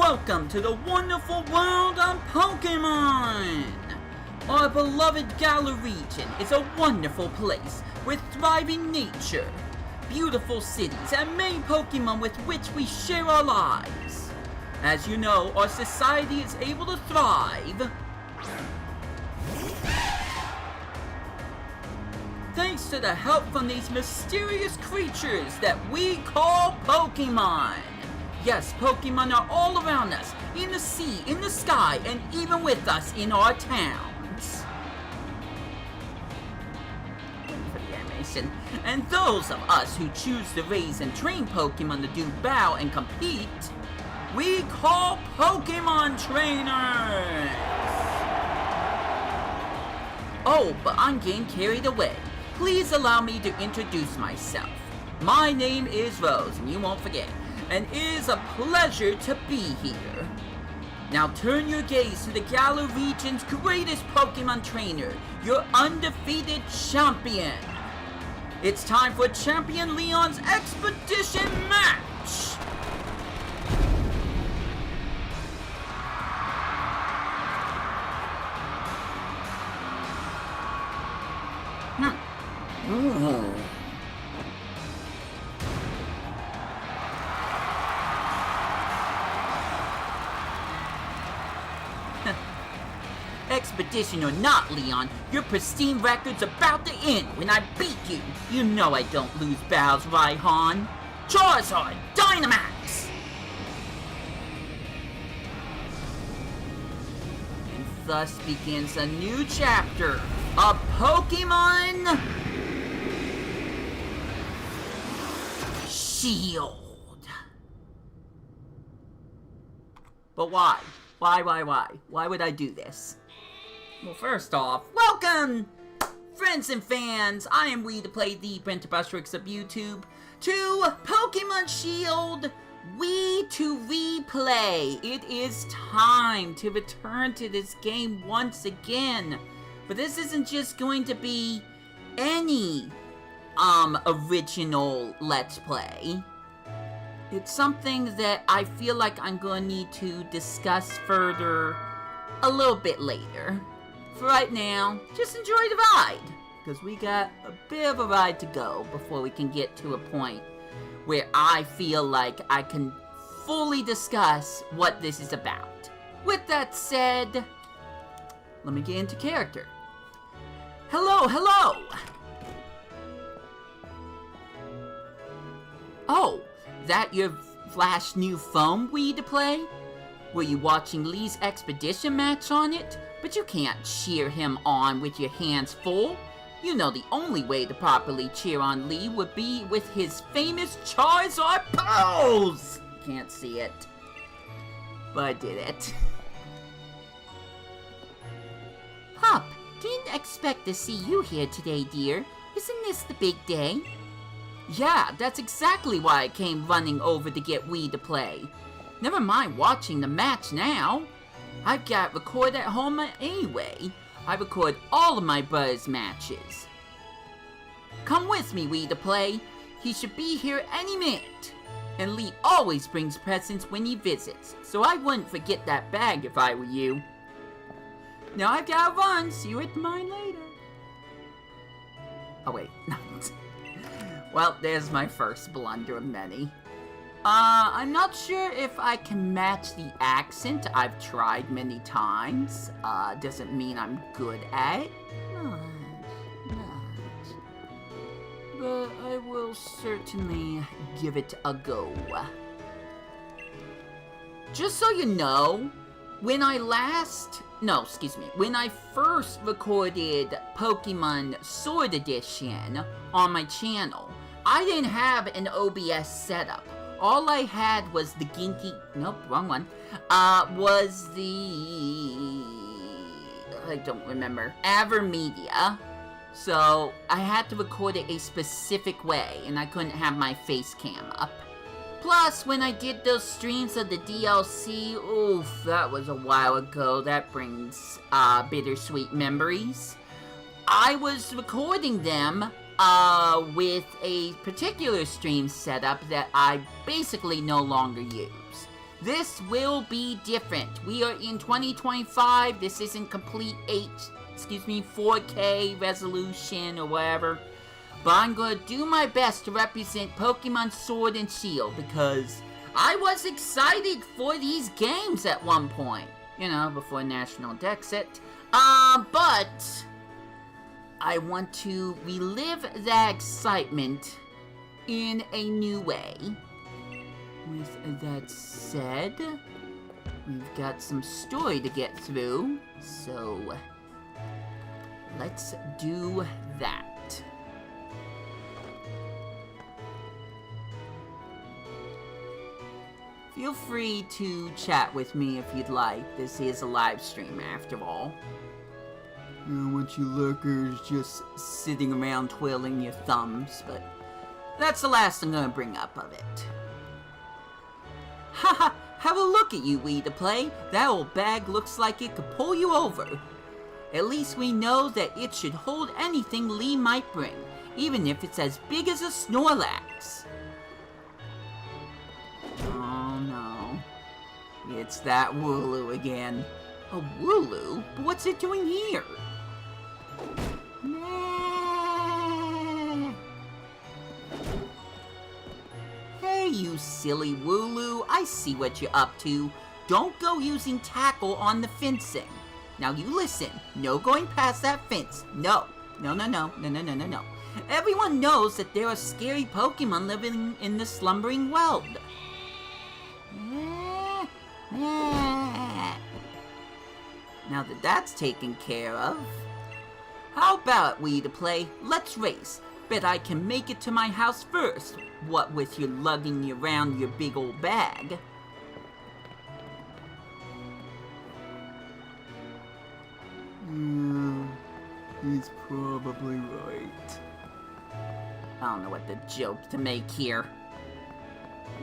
Welcome to the wonderful world of Pokemon! Our beloved Galar region is a wonderful place with thriving nature, beautiful cities, and many Pokemon with which we share our lives. As you know, our society is able to thrive thanks to the help from these mysterious creatures that we call Pokemon. Yes, Pokemon are all around us, in the sea, in the sky, and even with us in our towns. For the animation. And those of us who choose to raise and train Pokemon to do battle and compete, we call Pokemon trainers. Oh, but I'm getting carried away. Please allow me to introduce myself. My name is Rose, and you won't forget. And it is a pleasure to be here. Now turn your gaze to the Galar region's greatest Pokemon trainer, your undefeated champion. It's time for Champion Leon's Expedition match! Expedition or not, Leon, your pristine record's about to end when I beat you. You know I don't lose battles, Raihan. Charizard, Dynamax! And thus begins a new chapter of Pokemon Shield. But why? Why would I do this? Well, first off, welcome, friends and fans. I am Wii2RePLAY, the Brent Bustrix of YouTube, to Pokemon Shield Wii2RePLAY. It is time to return to this game once again. But this isn't just going to be any original Let's Play. It's something that I feel like I'm going to need to discuss further a little bit later. For right now, just enjoy the ride, because we got a bit of a ride to go before we can get to a point where I feel like I can fully discuss what this is about. With that said, let me get into character. Hello! Oh, that your flash new phone, Wii2RePLAY? Were you watching Lee's expedition match on it? But you can't cheer him on with your hands full. You know the only way to properly cheer on Lee would be with his famous Charizard pose! Can't see it. But I did it. Pup, didn't expect to see you here today, dear. Isn't this the big day? Yeah, that's exactly why I came running over to get Wii2RePLAY. Never mind watching the match now. I've got record at home anyway. I record all of my brother's matches. Come with me, Wii2RePLAY. He should be here any minute. And Lee always brings presents when he visits, so I wouldn't forget that bag if I were you. Now I've gotta run. See you at mine later. Oh wait, no. Well, there's my first blunder of many. I'm not sure if I can match the accent. I've tried many times. Doesn't mean I'm good at it. Not. But I will certainly give it a go. Just so you know, when I first recorded Pokemon Sword Edition on my channel, I didn't have an OBS setup. All I had was the was the, I don't remember, Avermedia. So I had to record it a specific way, and I couldn't have my face cam up. Plus, when I did those streams of the DLC, oof, that was a while ago. That brings bittersweet memories. I was recording them with a particular stream setup that I basically no longer use. This will be different. We are in 2025. This isn't complete 4K resolution or whatever. But I'm going to do my best to represent Pokemon Sword and Shield because I was excited for these games at one point. You know, before National Dexit. But I want to relive that excitement in a new way. With that said, we've got some story to get through, so let's do that. Feel free to chat with me if you'd like. This is a live stream after all. I don't want you lurkers just sitting around twiddling your thumbs, but that's the last I'm gonna bring up of it. Haha, have a look at you, Wii2Play. That old bag looks like it could pull you over. At least we know that it should hold anything Lee might bring, even if it's as big as a Snorlax. Oh no. It's that Wooloo again. A Wooloo? But what's it doing here? Hey, you silly Wooloo. I see what you're up to. Don't go using tackle on the fencing. Now you listen. No going past that fence. No. No. Everyone knows that there are scary Pokemon living in the slumbering world. Now that that's taken care of, how about Wii2Play? Let's race. Bet I can make it to my house first. What with you lugging around your big old bag. He's probably right. I don't know what the joke to make here.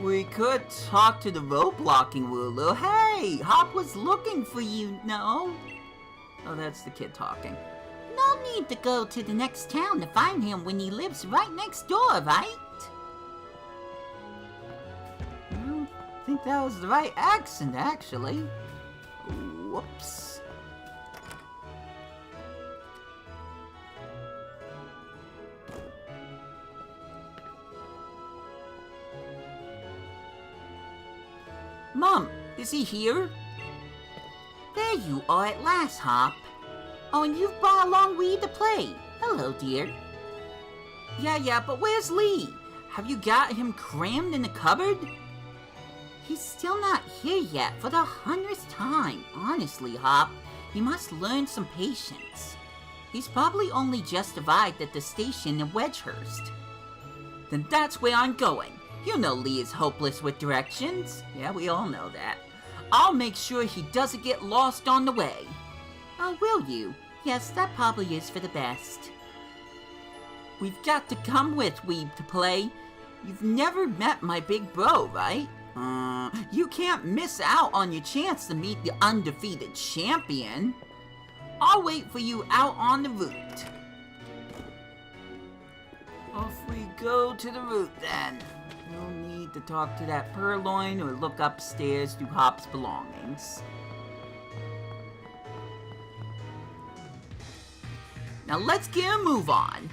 We could talk to the road-blocking Wooloo. Hey, Hop was looking for you, no? Oh, that's the kid talking. No need to go to the next town to find him when he lives right next door, right? I don't think that was the right accent, actually. Whoops. Mom, is he here? There you are at last, Hop. Oh, and you've brought along Wii2Play. Hello, dear. Yeah, but where's Lee? Have you got him crammed in the cupboard? He's still not here yet for the 100th time. Honestly, Hop, you must learn some patience. He's probably only just arrived at the station in Wedgehurst. Then that's where I'm going. You know Lee is hopeless with directions. Yeah, we all know that. I'll make sure he doesn't get lost on the way. Oh, will you? Yes, that probably is for the best. We've got to come with Wii2Play. You've never met my big bro, right? You can't miss out on your chance to meet the undefeated champion. I'll wait for you out on the route. Off we go to the route then. No need to talk to that purloin or look upstairs through Hop's belongings. Now let's get a move on.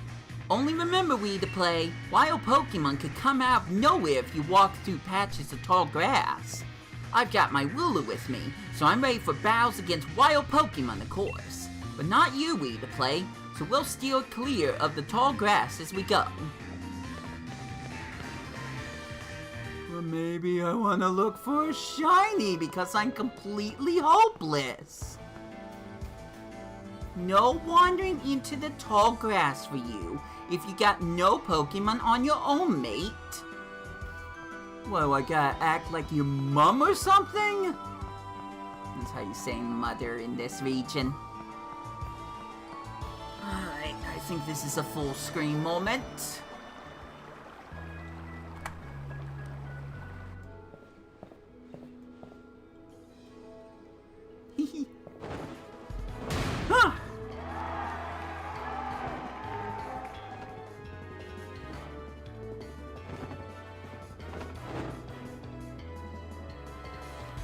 Only remember, Wii2Play, wild Pokemon could come out of nowhere if you walk through patches of tall grass. I've got my Wooloo with me, so I'm ready for battles against wild Pokemon, of course. But not you, Wii2Play, so we'll steer clear of the tall grass as we go. Or maybe I want to look for a shiny because I'm completely hopeless. No wandering into the tall grass for you if you got no Pokemon on your own, mate. What, I gotta act like your mum or something? That's how you say mother in this region. Alright, I think this is a full screen moment. Huh.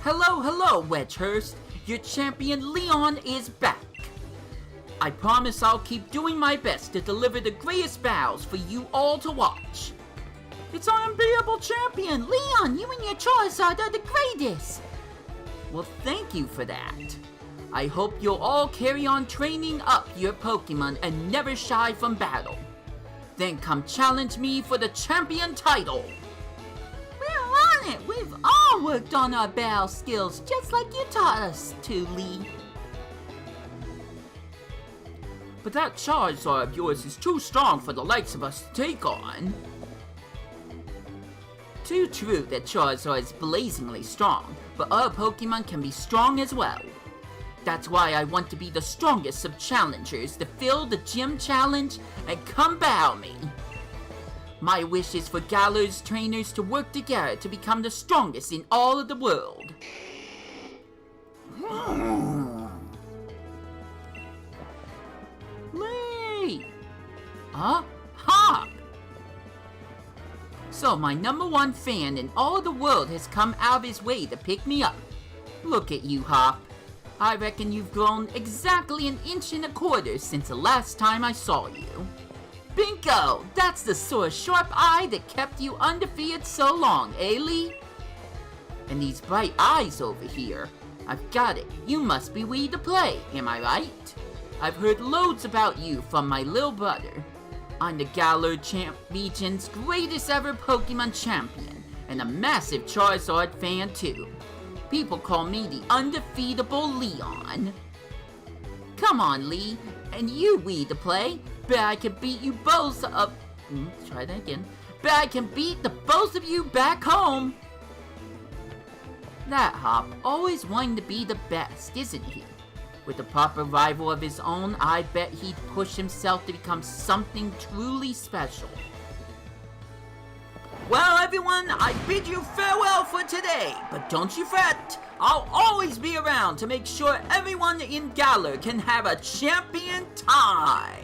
Hello, hello, Wedgehurst. Your champion Leon is back. I promise I'll keep doing my best to deliver the greatest battles for you all to watch. It's our unbeatable champion! Leon, you and your Charizard are the greatest! Well, thank you for that. I hope you'll all carry on training up your Pokemon and never shy from battle. Then come challenge me for the champion title. We're on it! We've all worked on our battle skills, just like you taught us to, Lee. But that Charizard of yours is too strong for the likes of us to take on. Too true that Charizard is blazingly strong, but other Pokemon can be strong as well. That's why I want to be the strongest of challengers to fill the gym challenge and come battle me. My wish is for Galar's trainers to work together to become the strongest in all of the world. Lee! Huh? Hop! So my #1 fan in all of the world has come out of his way to pick me up. Look at you, Hop. I reckon you've grown exactly 1.25 inches since the last time I saw you. Bingo! That's the sort of sharp eye that kept you undefeated so long, eh, Lee? And these bright eyes over here. I've got it. You must be Wii2RePLAY, am I right? I've heard loads about you from my little brother. I'm the Galar region's greatest ever Pokemon champion, and a massive Charizard fan too. People call me the undefeatable Leon. Come on, Lee, and you Wii2RePLAY. Bet I can beat you both up. Try that again. Bet I can beat the both of you back home. That Hop always wanting to be the best, isn't he? With a proper rival of his own, I bet he'd push himself to become something truly special. Well, everyone, I bid you farewell for today, but don't you fret. I'll always be around to make sure everyone in Galar can have a champion time.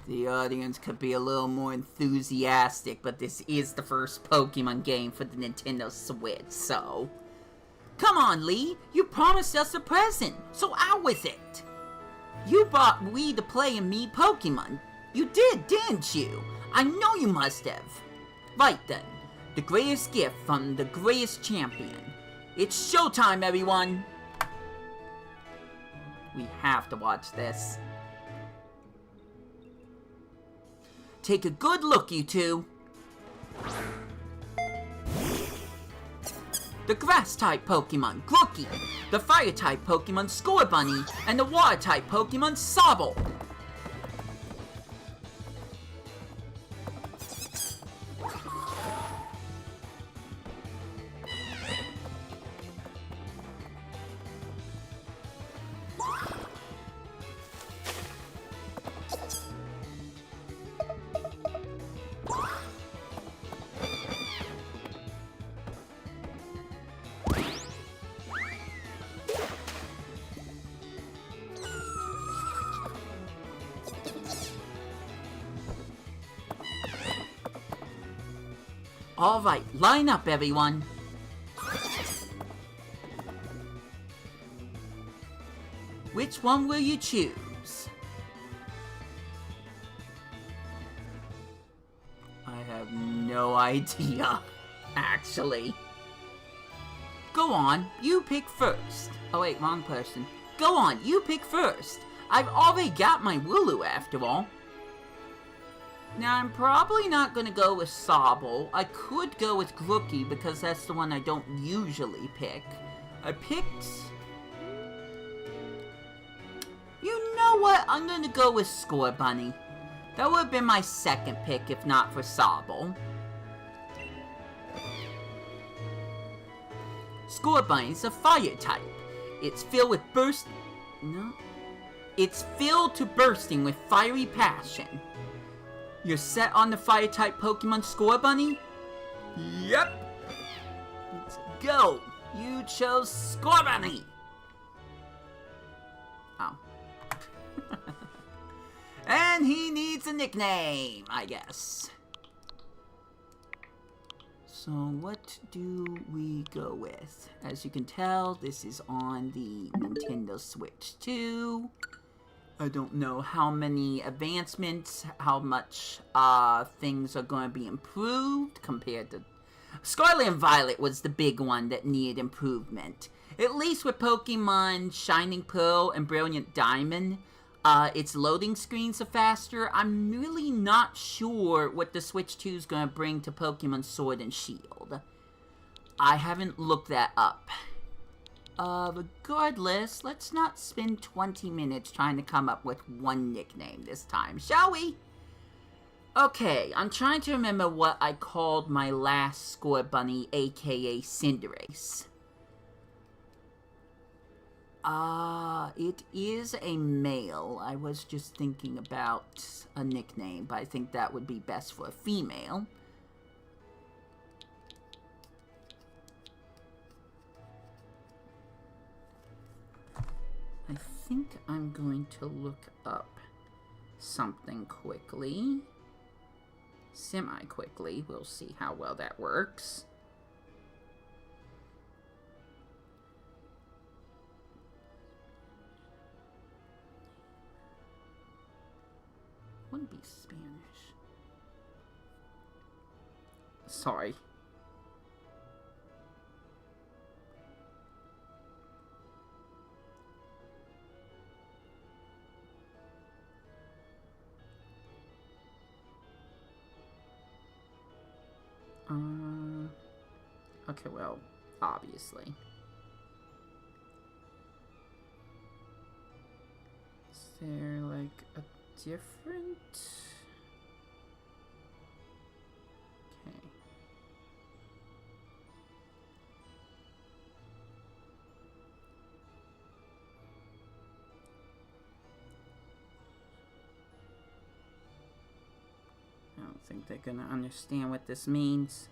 The audience could be a little more enthusiastic, but this is the first Pokemon game for the Nintendo Switch, so... Come on, Lee! You promised us a present, so out with it! You bought Wii2RePLAY and me Pokemon. You did, didn't you? I know you must have. Right then, the greatest gift from the greatest champion. It's showtime, everyone! We have to watch this. Take a good look, you two. The Grass-type Pokemon, Grookey. The Fire-type Pokemon, Scorbunny. And the Water-type Pokemon, Sobble. Alright, line up, everyone. Which one will you choose? I have no idea, actually. Go on, you pick first. Oh wait, wrong person. Go on, you pick first. I've already got my Wooloo after all. Now, I'm probably not going to go with Sobble. I could go with Grookey because that's the one I don't usually pick. I picked... You know what? I'm going to go with Scorbunny. That would have been my second pick if not for Sobble. Scorbunny is a fire type. It's filled with It's filled to bursting with fiery passion. You're set on the Fire-type Pokemon Scorbunny? Yep! Let's go! You chose Scorbunny! Oh. And he needs a nickname, I guess. So what do we go with? As you can tell, this is on the Nintendo Switch 2. I don't know how many advancements, how much things are going to be improved compared to... Scarlet and Violet was the big one that needed improvement. At least with Pokemon Shining Pearl and Brilliant Diamond, its loading screens are faster. I'm really not sure what the Switch 2 is going to bring to Pokemon Sword and Shield. I haven't looked that up. Regardless, let's not spend 20 minutes trying to come up with one nickname this time, shall we? Okay, I'm trying to remember what I called my last Score Bunny, aka Cinderace. It is a male. I was just thinking about a nickname, but I think that would be best for a female. I think I'm going to look up something quickly. Semi-quickly. We'll see how well that works. Wouldn't be Spanish. Sorry. Okay, well, obviously. Is there, like, a different... Okay. I don't think they're gonna understand what this means.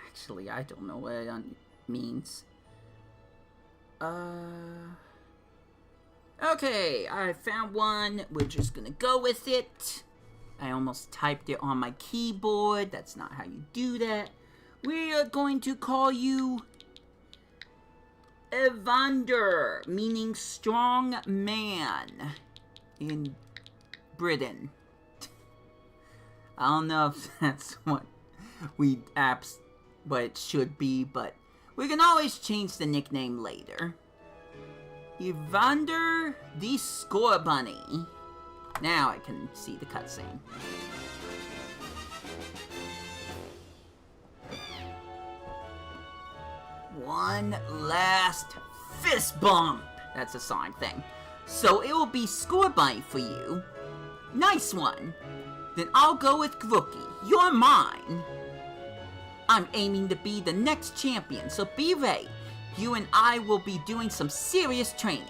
Actually, I don't know what it means. Okay, I found one. We're just gonna go with it. I almost typed it on my keyboard. That's not how you do that. We are going to call you Evander, meaning strong man in Britain. I don't know if that's what what it should be, but we can always change the nickname later. Evander the Score Bunny. Now I can see the cutscene. One last fist bump. That's a song thing. So it will be Score Bunny for you. Nice one. Then I'll go with Grookie. You're mine. I'm aiming to be the next champion, so be ready. You and I will be doing some serious training.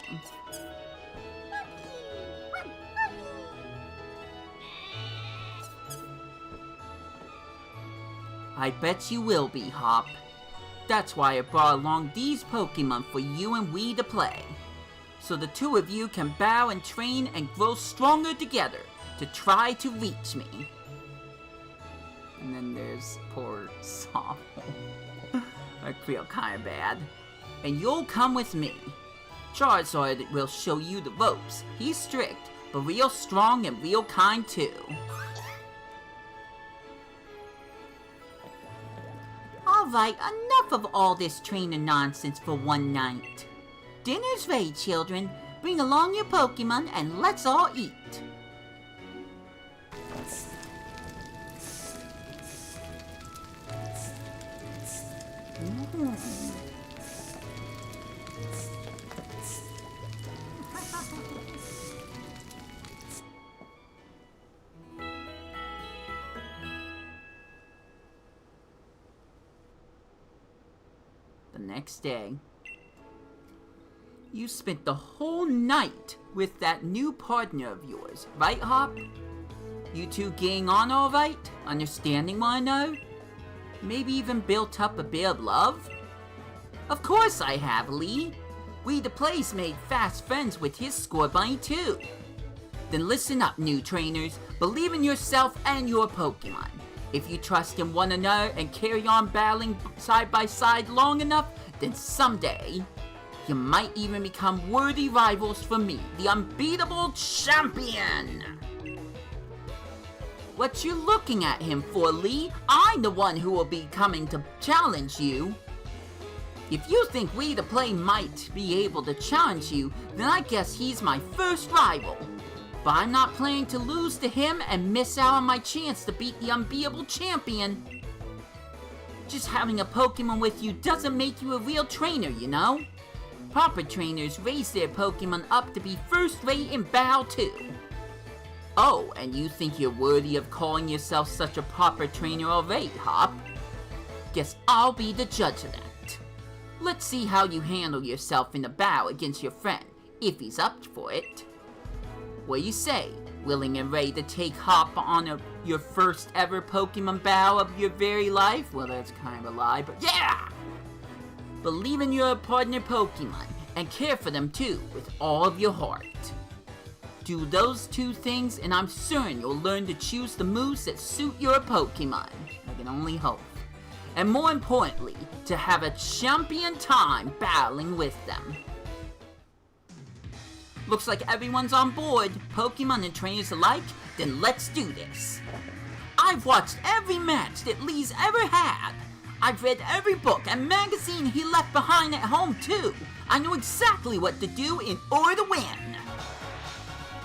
I bet you will be, Hop. That's why I brought along these Pokemon for you and Wii2RePLAY. So the two of you can bow and train and grow stronger together to try to reach me. And then there's poor Saul. I feel kinda bad. And you'll come with me. Charizard will show you the ropes. He's strict, but real strong and real kind too. Alright, enough of all this training nonsense for one night. Dinner's ready, children. Bring along your Pokemon and let's all eat. The next day, you spent the whole night with that new partner of yours, right, Hop? You two getting on all right? Understanding one another? Maybe even built up a bit of love? Of course I have, Lee. Wii2RePlay's made fast friends with his Score Bunny too. Then listen up, new trainers. Believe in yourself and your Pokemon. If you trust in one another and carry on battling side by side long enough, then someday, you might even become worthy rivals for me, the unbeatable champion! What you looking at him for, Lee? I'm the one who will be coming to challenge you. If you think Wii2RePLAY might be able to challenge you, then I guess he's my first rival. But I'm not planning to lose to him and miss out on my chance to beat the unbeatable champion. Just having a Pokemon with you doesn't make you a real trainer, you know? Proper trainers raise their Pokemon up to be first-rate in battle too. Oh, and you think you're worthy of calling yourself such a proper trainer already, Hop? Guess I'll be the judge of that. Let's see how you handle yourself in a battle against your friend, if he's up for it. What do you say? Willing and ready to take Hop on your first ever Pokemon battle of your very life? Well, that's kind of a lie, but yeah! Believe in your partner Pokemon, and care for them too, with all of your heart. Do those two things, and I'm certain you'll learn to choose the moves that suit your Pokemon. I can only hope. And more importantly, to have a champion time battling with them. Looks like everyone's on board, Pokemon and trainers alike, then let's do this. I've watched every match that Lee's ever had. I've read every book and magazine he left behind at home too. I know exactly what to do in order to win.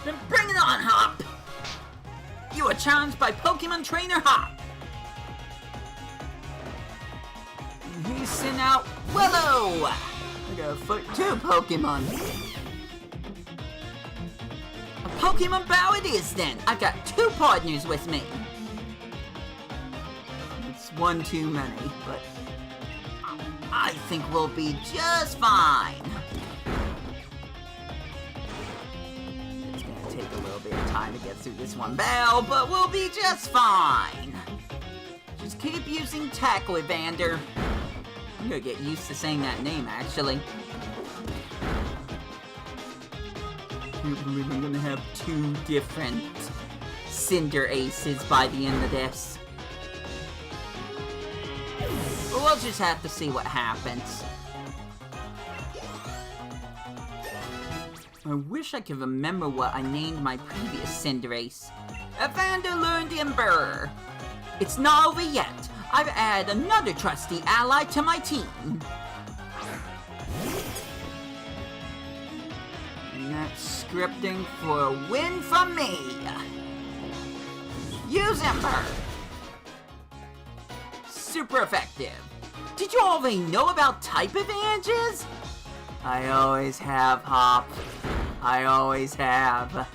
Then bring it on, Hop! You are challenged by Pokemon Trainer Hop. And he's sent out Willow! I got a foot 2 Pokemon. A Pokemon battle it is then. I've got 2 partners with me. It's one too many, but I think we'll be just fine. Take a little bit of time to get through this one battle, but we'll be just fine. Just keep using Tackle, Evander. I'm gonna get used to saying that name, actually. I can't believe I'm gonna have 2 different Cinder Aces by the end of this. But we'll just have to see what happens. I wish I could remember what I named my previous Cinderace. Evander learned Ember. It's not over yet. I've added another trusty ally to my team. And that's scripting for a win from me. Use Ember. Super effective. Did you already know about type advantages? I always have, Hop. I always have.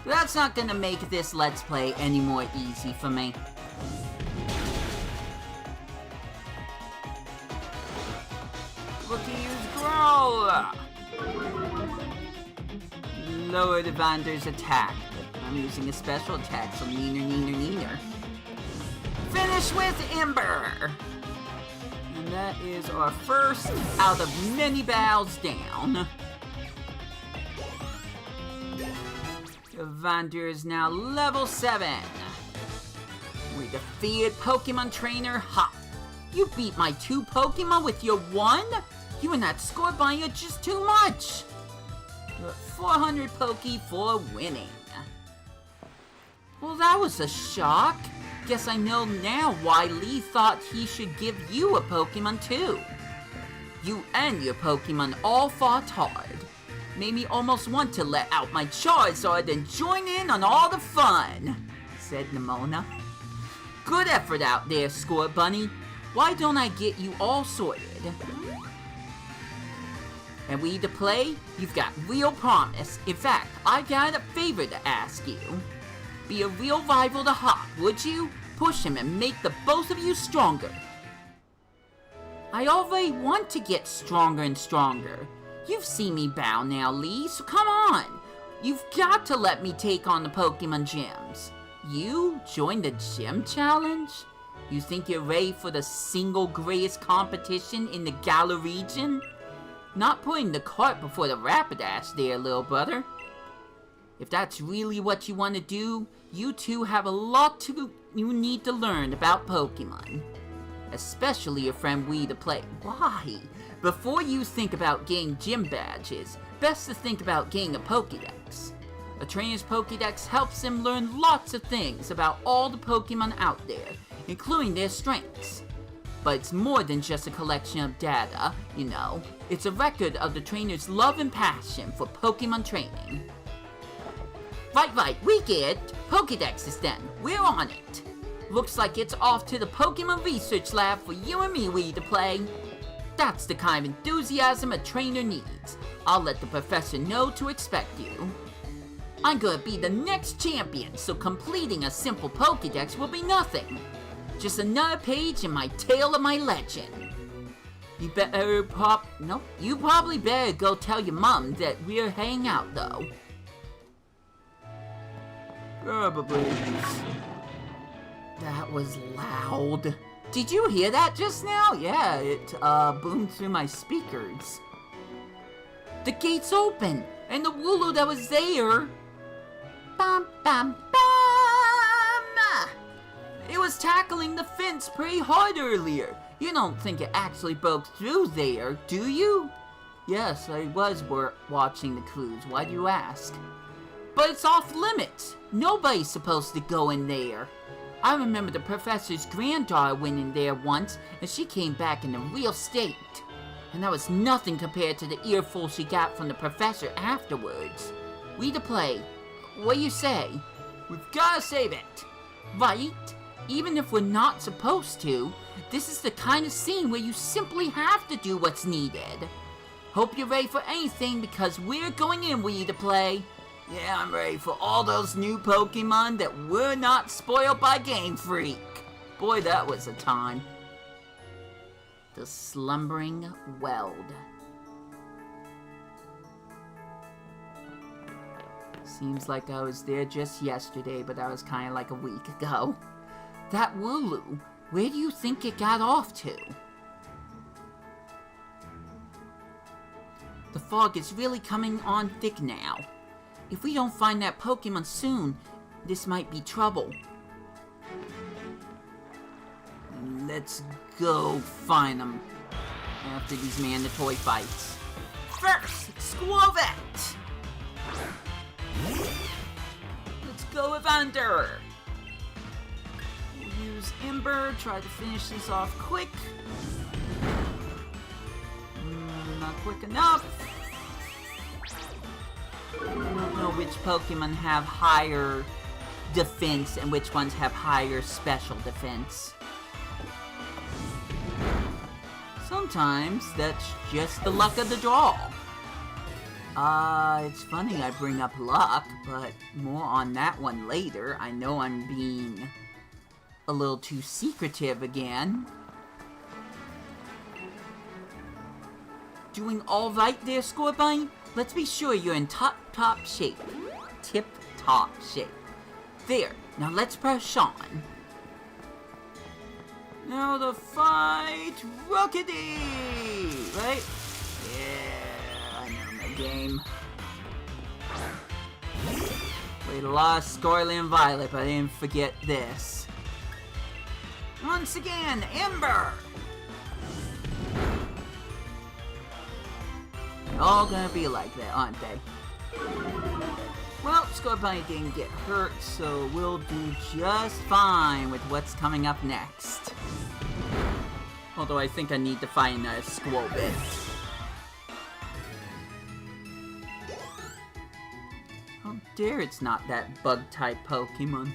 That's not gonna make this Let's Play any more easy for me. Look to use Growl! Lowered Evander's attack, but I'm using a special attack, so neener. Finish with Ember! And that is our first out of many battles down. Evander is now level 7. We defeated Pokemon Trainer Hop. You beat my 2 Pokemon with your 1? You and that Scorbunny are just too much. But 400 Poke for winning. Well, that was a shock. Guess I know now why Lee thought he should give you a Pokemon too. You and your Pokemon all fought hard. Made me almost want to let out my Charizard and join in on all the fun, said Nimona. Good effort out there, Scorbunny. Why don't I get you all sorted? And Wii2RePLAY, you've got real promise. In fact, I got a favor to ask you. Be a real rival to Hop, would you? Push him and make the both of you stronger. I already want to get stronger and stronger. You've seen me bow now, Lee, so come on. You've got to let me take on the Pokemon gyms. You join the gym challenge? You think you're ready for the single greatest competition in the Galar region? Not putting the cart before the Rapidash there, little brother. If that's really what you want to do, you two have a lot you need to learn about Pokemon. Especially your friend Wii2RePLAY. Why? Before you think about getting gym badges, best to think about getting a Pokédex. A trainer's Pokédex helps him learn lots of things about all the Pokemon out there, including their strengths. But it's more than just a collection of data, you know. It's a record of the trainer's love and passion for Pokemon training. Right, we get Pokédexes then. We're on it. Looks like it's off to the Pokemon Research Lab for you and me, Wii2RePLAY. That's the kind of enthusiasm a trainer needs. I'll let the professor know to expect you. I'm gonna be the next champion, so completing a simple Pokédex will be nothing. Just another page in my tale of my legend. You probably better go tell your mom that we're hanging out, though. Probably. That was loud. Did you hear that just now? Yeah, it boomed through my speakers. The gate's open, and the Wooloo that was there. Bum, bum, bum! It was tackling the fence pretty hard earlier. You don't think it actually broke through there, do you? Yes, I was watching the cruise. Why do you ask? But it's off limits. Nobody's supposed to go in there. I remember the professor's granddaughter went in there once, and she came back in a real state. And that was nothing compared to the earful she got from the professor afterwards. Wii2RePLAY, what do you say? We've gotta save it. Right? Even if we're not supposed to, this is the kind of scene where you simply have to do what's needed. Hope you're ready for anything, because we're going in, Wii2RePLAY. Yeah, I'm ready for all those new Pokemon that were not spoiled by Game Freak. Boy, that was a time. The Slumbering Weld. Seems like I was there just yesterday, but that was kind of like a week ago. That Wooloo, where do you think it got off to? The fog is really coming on thick now. If we don't find that Pokemon soon, this might be trouble. Let's go find them after these mandatory fights. First, Squirvet! Let's go with Under. We'll use Ember, try to finish this off quick. Not quick enough. I don't know which Pokemon have higher defense and which ones have higher special defense. Sometimes that's just the luck of the draw. It's funny I bring up luck, but more on that one later. I know I'm being a little too secretive again. Doing all right there, Scorbunny? Let's be sure you're in top shape. Tip-top shape. There, now let's press on. Now the fight, Rockety! Right? Yeah, I know my game. Played a lot of Scarlet and Violet, but I didn't forget this. Once again, Ember! They're all gonna be like that, aren't they? Well, Scorbunny didn't get hurt, so we'll do just fine with what's coming up next. Although I think I need to find a Squirvet. How dare it's not that bug-type Pokemon.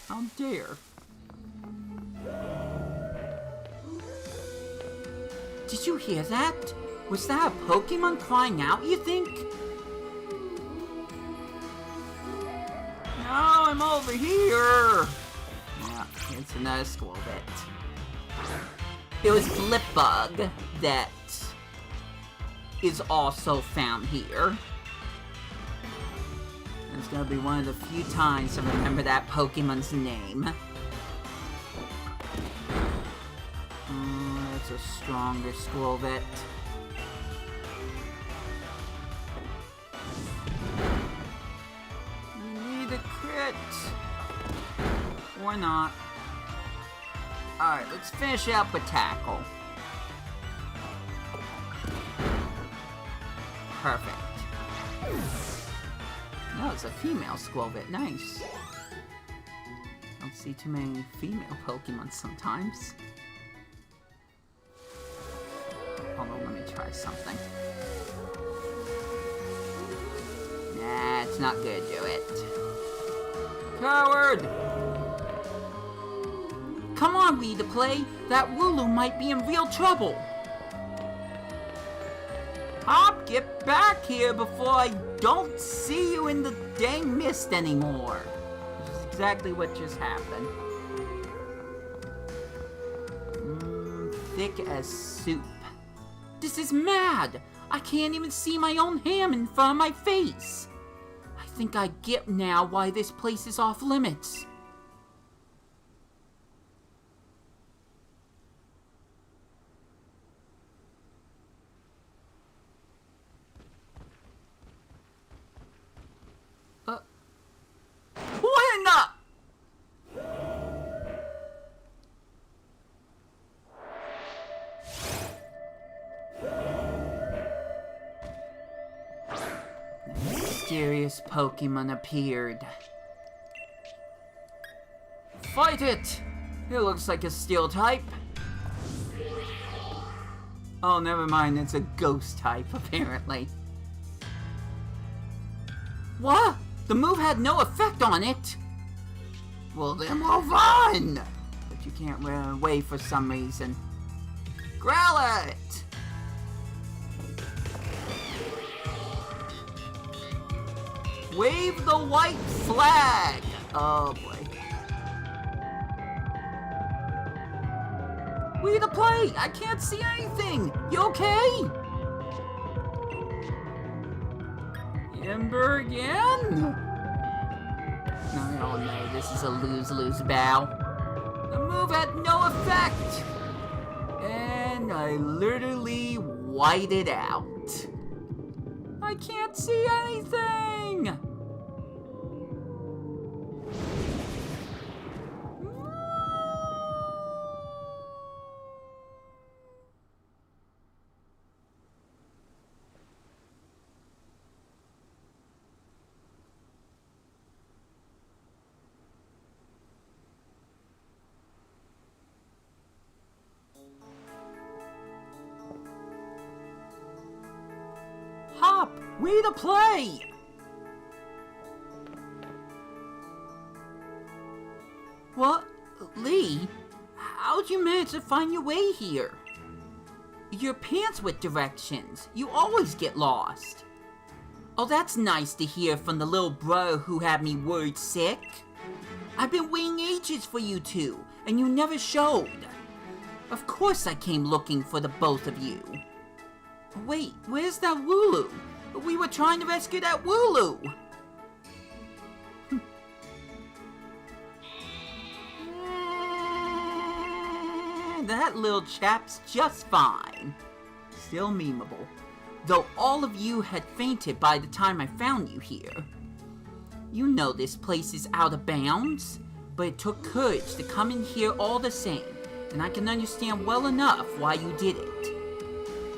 How dare. Did you hear that? Was that a Pokemon crying out, you think? No, I'm over here! Yeah, it's another Squirvet. It was Blipbug that is also found here. It's gonna be one of the few times I remember that Pokemon's name. That's a stronger Squirvet. it! Or not. Alright, let's finish up with tackle. Perfect. No, it's a female Squelbit. Nice. Don't see too many female Pokemon sometimes. Hold on, let me try something. Nah, it's not gonna do it. Coward! Come on, Wii2Play! That Wooloo might be in real trouble! Hop, get back here before I don't see you in the dang mist anymore! Which is exactly what just happened. Thick as soup. This is mad! I can't even see my own ham in front of my face! I think I get now why this place is off limits. What in the... Mysterious Pokemon appeared. Fight it! It looks like a steel type. Oh, never mind, it's a ghost type, apparently. What? The move had no effect on it! Well, then move on! But you can't run away for some reason. Growl it! Wave the white flag! Oh boy. Wii2Play! I can't see anything! You okay? Ember again? No, no, this is a lose-lose battle. The move had no effect! And I literally whited out. I can't see anything! Hop! Wii2Play! What? Lee? How'd you manage to find your way here? Your pants with directions. You always get lost. Oh, that's nice to hear from the little brother who had me worried sick. I've been waiting ages for you two, and you never showed. Of course I came looking for the both of you. Wait, where's that Wooloo? We were trying to rescue that Wooloo! That little chap's just fine. Still memeable. Though all of you had fainted by the time I found you here. You know this place is out of bounds, but it took courage to come in here all the same, and I can understand well enough why you did it.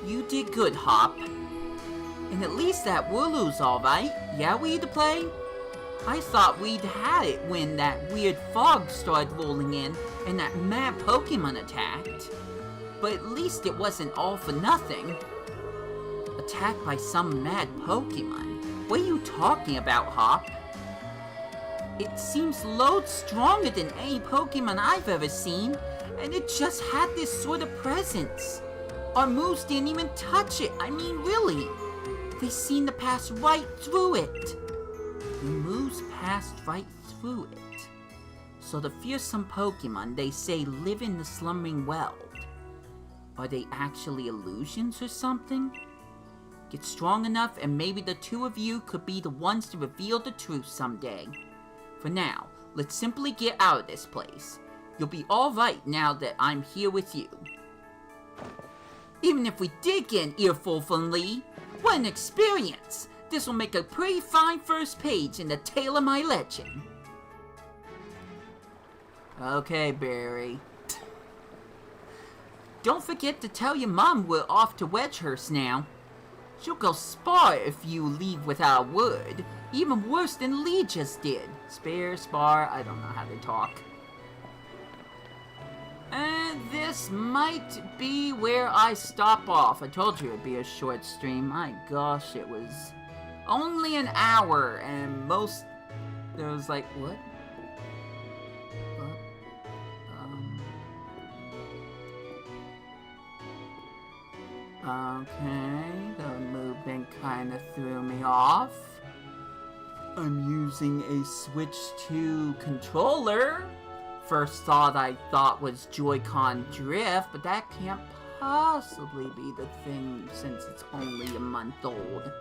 You did good, Hop. And at least that Wooloo's alright. Yeah, Wii2Play? I thought we'd had it when that weird fog started rolling in and that mad Pokemon attacked. But at least it wasn't all for nothing. Attacked by some mad Pokemon? What are you talking about, Hop? It seems loads stronger than any Pokemon I've ever seen, and it just had this sort of presence. Our moves didn't even touch it. I mean, really. They seemed to pass right through it. The moves passed right through it. So the fearsome Pokemon they say live in the slumbering world. Are they actually illusions or something? Get strong enough and maybe the two of you could be the ones to reveal the truth someday. For now, let's simply get out of this place. You'll be alright now that I'm here with you. Even if we did get an earful from Lee, what an experience! This will make a pretty fine first page in the tale of my legend. Okay, Barry. Don't forget to tell your mom we're off to Wedgehurst now. She'll go spar if you leave without a word. Even worse than Lee just did. Spar, I don't know how to talk. And this might be where I stop off. I told you it'd be a short stream. My gosh, it was only an hour, and there was like, what? Okay, the movement kind of threw me off. I'm using a Switch 2 controller. First thought I thought was Joy-Con drift, but that can't possibly be the thing since it's only a month old.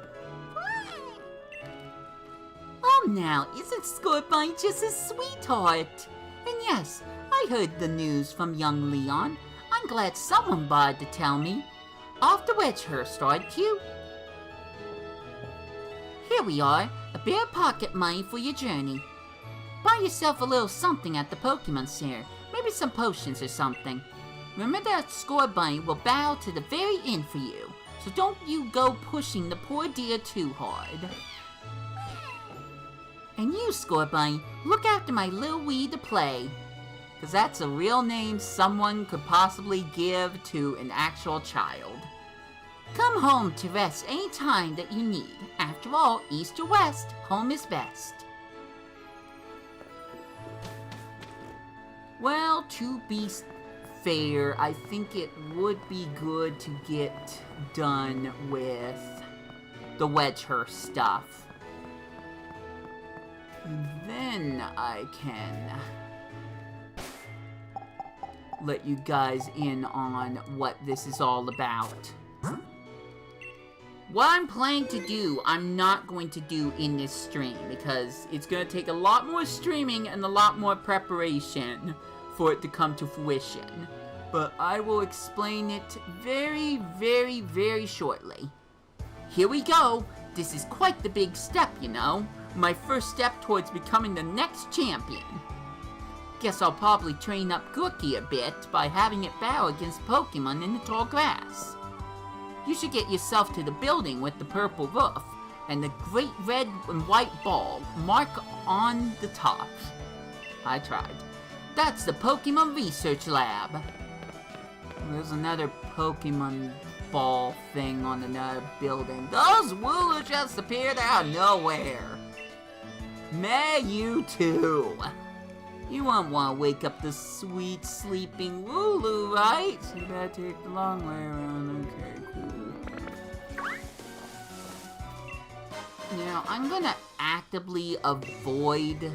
Oh, now, isn't Scorbunny just a sweetheart? And yes, I heard the news from young Leon. I'm glad someone bothered to tell me. Off to Wedgehurst, aren't you? Here we are, a bare pocket money for your journey. Buy yourself a little something at the Pokemon Center, maybe some potions or something. Remember that Scorbunny will bow to the very end for you, so don't you go pushing the poor dear too hard. And you, Scorbunny, look after my little Wii2RePLAY, because that's a real name someone could possibly give to an actual child. Come home to rest any time that you need. After all, east or west, home is best. Well, to be fair, I think it would be good to get done with the Wedgehurst stuff. And then I can let you guys in on what this is all about. What I'm planning to do, I'm not going to do in this stream because it's going to take a lot more streaming and a lot more preparation for it to come to fruition. But I will explain it very, very, very shortly. Here we go. This is quite the big step, you know. My first step towards becoming the next champion. Guess I'll probably train up Cookie a bit by having it battle against Pokemon in the tall grass. You should get yourself to the building with the purple roof and the great red and white ball mark on the top. I tried. That's the Pokemon Research Lab. There's another Pokemon ball thing on another building. Those Wooloo just appeared out of nowhere. May you too. You won't want to wake up the sweet sleeping Wooloo, right? So you better take the long way around. Okay, cool. Now, I'm gonna actively avoid,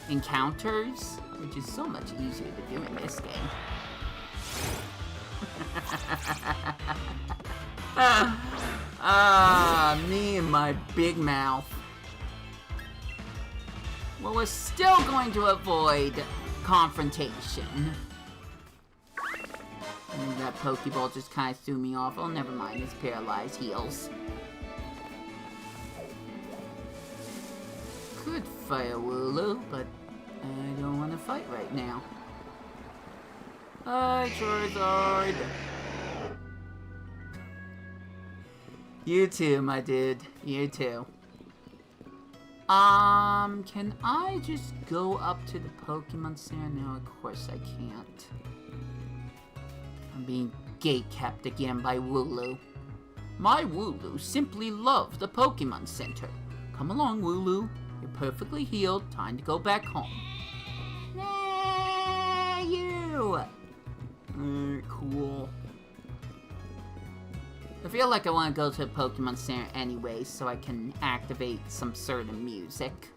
encounters, which is so much easier to do in this game. Me and my big mouth. Well, we're still going to avoid confrontation. And that Pokeball just kind of threw me off. Oh, never mind. It's paralyzed heals. Could fight a Wooloo, but I don't want to fight right now. Hi, Charizard. You too, my dude. You too. Can I just go up to the Pokemon Center? No, of course I can't. I'm being gate-kept again by Wooloo. My Wooloo simply loves the Pokemon Center. Come along, Wooloo. You're perfectly healed. Time to go back home. Nah, you! Cool. I feel like I want to go to the Pokemon Center anyway, so I can activate some certain music.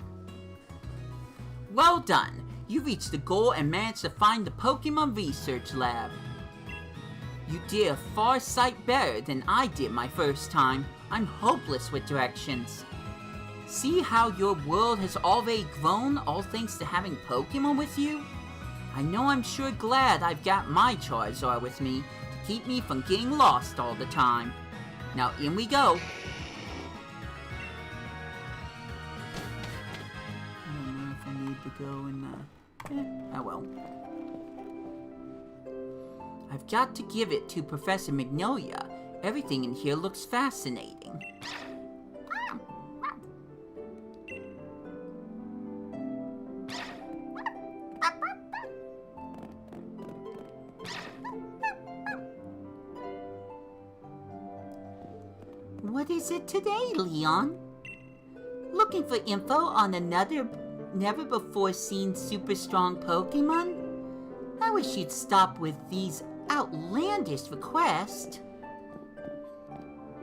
Well done! You reached the goal and managed to find the Pokemon Research Lab. You did a far sight better than I did my first time. I'm hopeless with directions. See how your world has already grown, all thanks to having Pokemon with you? I know I'm sure glad I've got my Charizard with me to keep me from getting lost all the time. Now in we go. I don't know if I need to go in Oh well. I've got to give it to Professor Magnolia. Everything in here looks fascinating. What is it today, Leon? Looking for info on another never-before-seen super strong Pokemon? I wish you'd stop with these outlandish requests.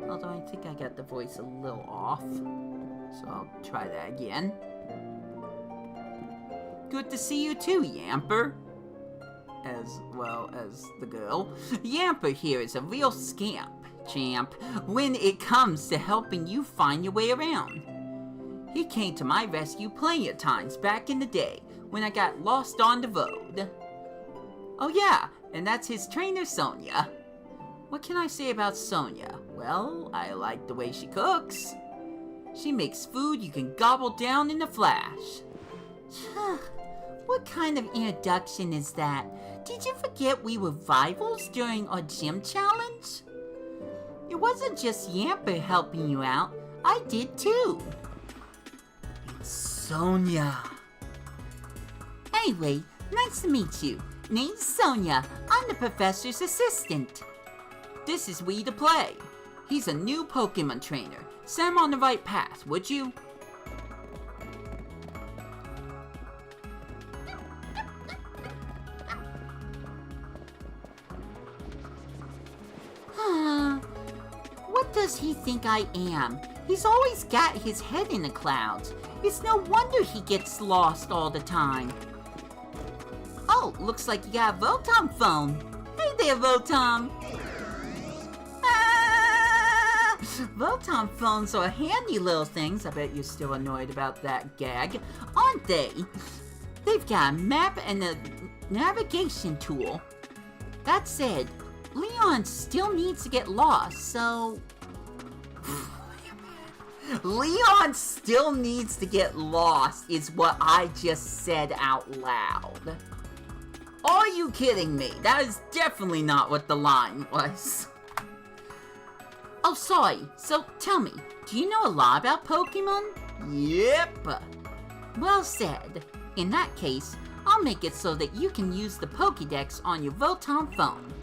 Although I think I got the voice a little off, so I'll try that again. Good to see you too, Yamper. As well as the girl. Yamper here is a real champ, when it comes to helping you find your way around. He came to my rescue plenty of times back in the day when I got lost on the road. Oh yeah, and that's his trainer, Sonia. What can I say about Sonia? Well, I like the way she cooks. She makes food you can gobble down in a flash. What kind of introduction is that? Did you forget we were rivals during our gym challenge? It wasn't just Yamper helping you out. I did too. It's Sonia. Anyway, nice to meet you. Name's Sonia. I'm the professor's assistant. This is Wii2RePLAY. He's a new Pokemon trainer. Set him on the right path, would you? What does he think I am? He's always got his head in the clouds. It's no wonder he gets lost all the time. Oh, looks like you got a Votom phone. Hey there, Votom. Votom phones are handy little things. I bet you're still annoyed about that gag, aren't they? They've got a map and a navigation tool. That said, Leon still needs to get lost, so... Leon still needs to get lost is what I just said out loud. Are you kidding me? That is definitely not what the line was. Oh, sorry. So, tell me, do you know a lot about Pokemon? Yep. Well said. In that case, I'll make it so that you can use the Pokédex on your Votom phone.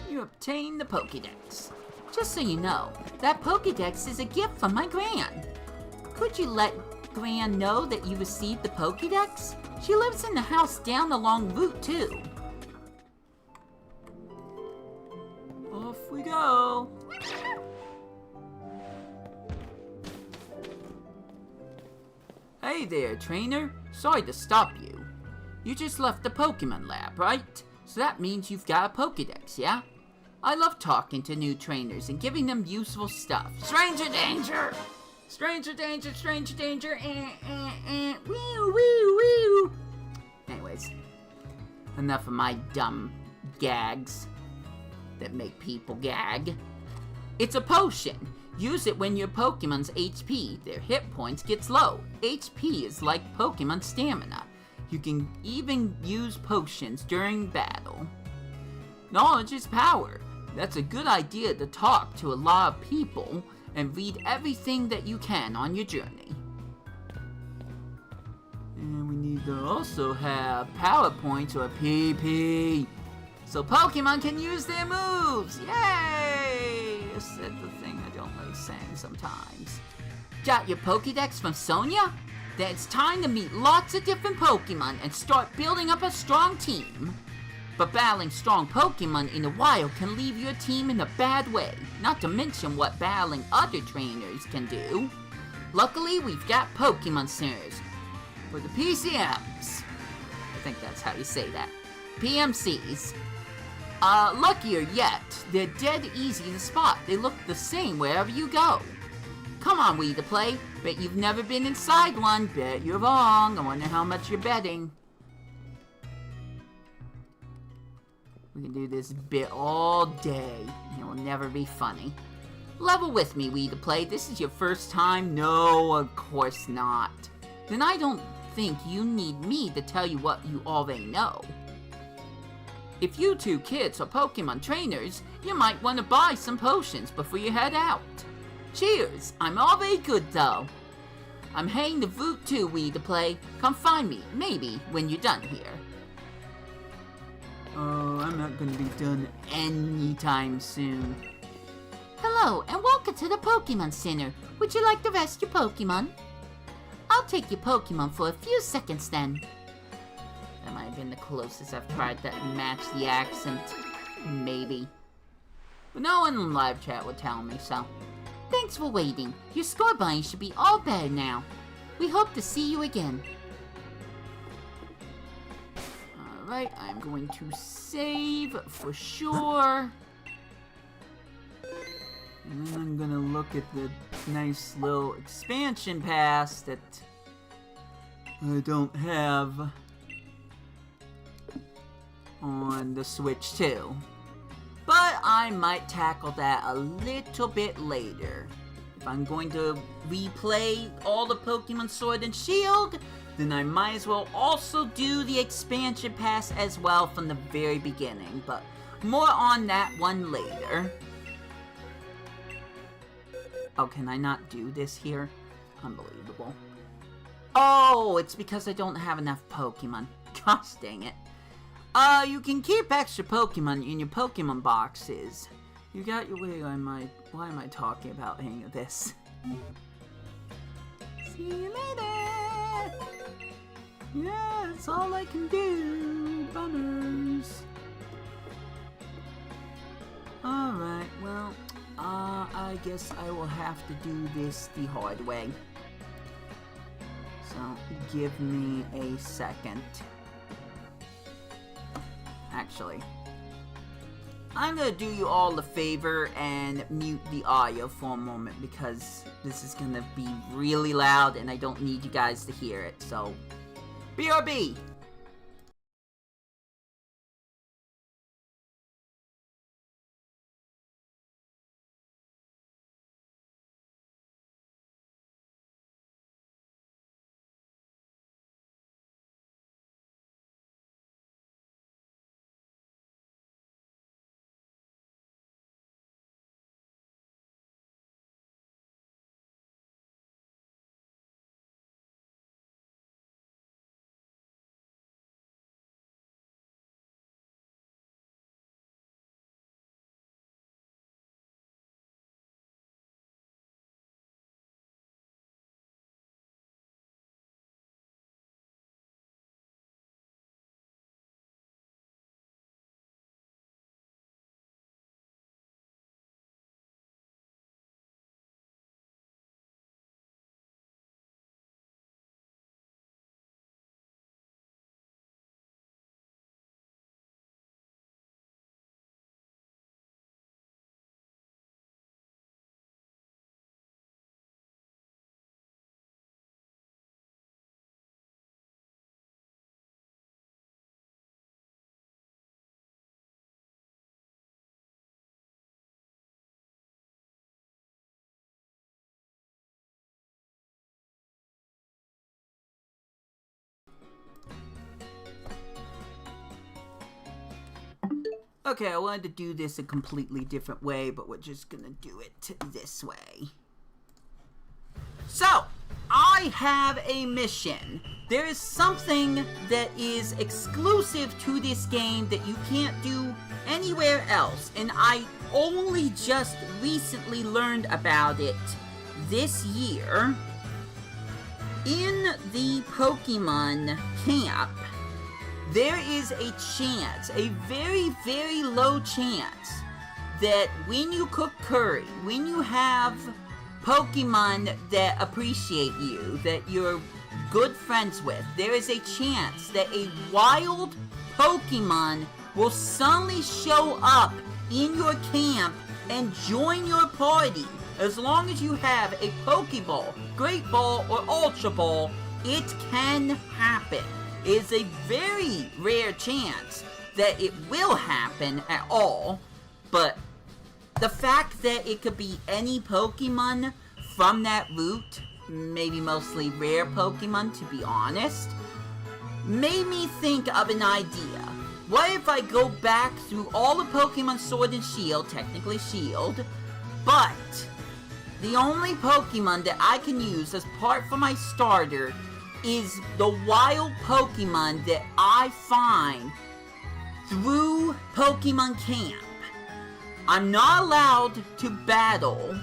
You obtain the Pokédex. Just so you know, that Pokédex is a gift from my Gran. Could you let Gran know that you received the Pokédex? She lives in the house down the long route, too. Off we go. Hey there, trainer. Sorry to stop you. You just left the Pokemon lab, right? So that means you've got a Pokédex, yeah? I love talking to new trainers and giving them useful stuff. Stranger danger! Stranger danger, stranger danger, wee wee wee. Anyways, enough of my dumb gags that make people gag. It's a potion. Use it when your Pokemon's HP, their hit points, gets low. HP is like Pokemon stamina. You can even use potions during battle. Knowledge is power. That's a good idea to talk to a lot of people and read everything that you can on your journey. And we need to also have power points or PP, so Pokemon can use their moves. Yay! I said the thing I don't like saying sometimes. Got your Pokédex from Sonia? Then it's time to meet lots of different Pokemon and start building up a strong team. But battling strong Pokemon in the wild can leave your team in a bad way, not to mention what battling other trainers can do. Luckily, we've got Pokemon Centers for the PCMs. I think that's how you say that. PMCs. Luckier yet, they're dead easy to spot. They look the same wherever you go. Come on, Wii2RePLAY. Bet you've never been inside one. Bet you're wrong. I wonder how much you're betting. We can do this bit all day. It will never be funny. Level with me, Wii2RePLAY. This is your first time? No, of course not. Then I don't think you need me to tell you what you already know. If you two kids are Pokemon trainers, you might want to buy some potions before you head out. Cheers! I'm already good though. I'm heading to Route 2 Wii2RePLAY. Come find me, maybe, when you're done here. Oh, I'm not gonna be done anytime soon. Hello, and welcome to the Pokemon Center. Would you like to rest your Pokemon? I'll take your Pokemon for a few seconds then. That might have been the closest I've tried to match the accent. Maybe. But no one in live chat would tell me, so. Thanks for waiting. Your score buying should be all better now. We hope to see you again. Alright, I'm going to save for sure. And then I'm gonna look at the nice little expansion pass that I don't have on the Switch too. But I might tackle that a little bit later. If I'm going to replay all the Pokemon Sword and Shield, then I might as well also do the expansion pass as well from the very beginning. But more on that one later. Oh, can I not do this here? Unbelievable. Oh, it's because I don't have enough Pokemon. Gosh dang it. You can keep extra Pokemon in your Pokemon boxes. You got your way. Why am I talking about any of this? See you later! Yeah, that's all I can do. Bummers. Alright, well, I guess I will have to do this the hard way. So, give me a second. Actually, I'm gonna do you all a favor and mute the audio for a moment because this is gonna be really loud and I don't need you guys to hear it, so BRB! Okay, I wanted to do this a completely different way, but we're just gonna do it this way. So, I have a mission. There is something that is exclusive to this game that you can't do anywhere else, and I only just recently learned about it this year in the Pokemon camp. There is a chance, a very, very low chance, that when you cook curry, when you have Pokemon that appreciate you, that you're good friends with, there is a chance that a wild Pokemon will suddenly show up in your camp and join your party. As long as you have a Pokeball, Great Ball, or Ultra Ball, it can happen. It's a very rare chance that it will happen at all, but the fact that it could be any Pokemon from that route maybe mostly rare Pokemon, to be honest, made me think of an idea. What if I go back through all the Pokemon Sword and Shield, technically Shield, but the only Pokemon that I can use as part for my starter is the wild Pokemon that I find through Pokemon Camp. I'm not allowed to battle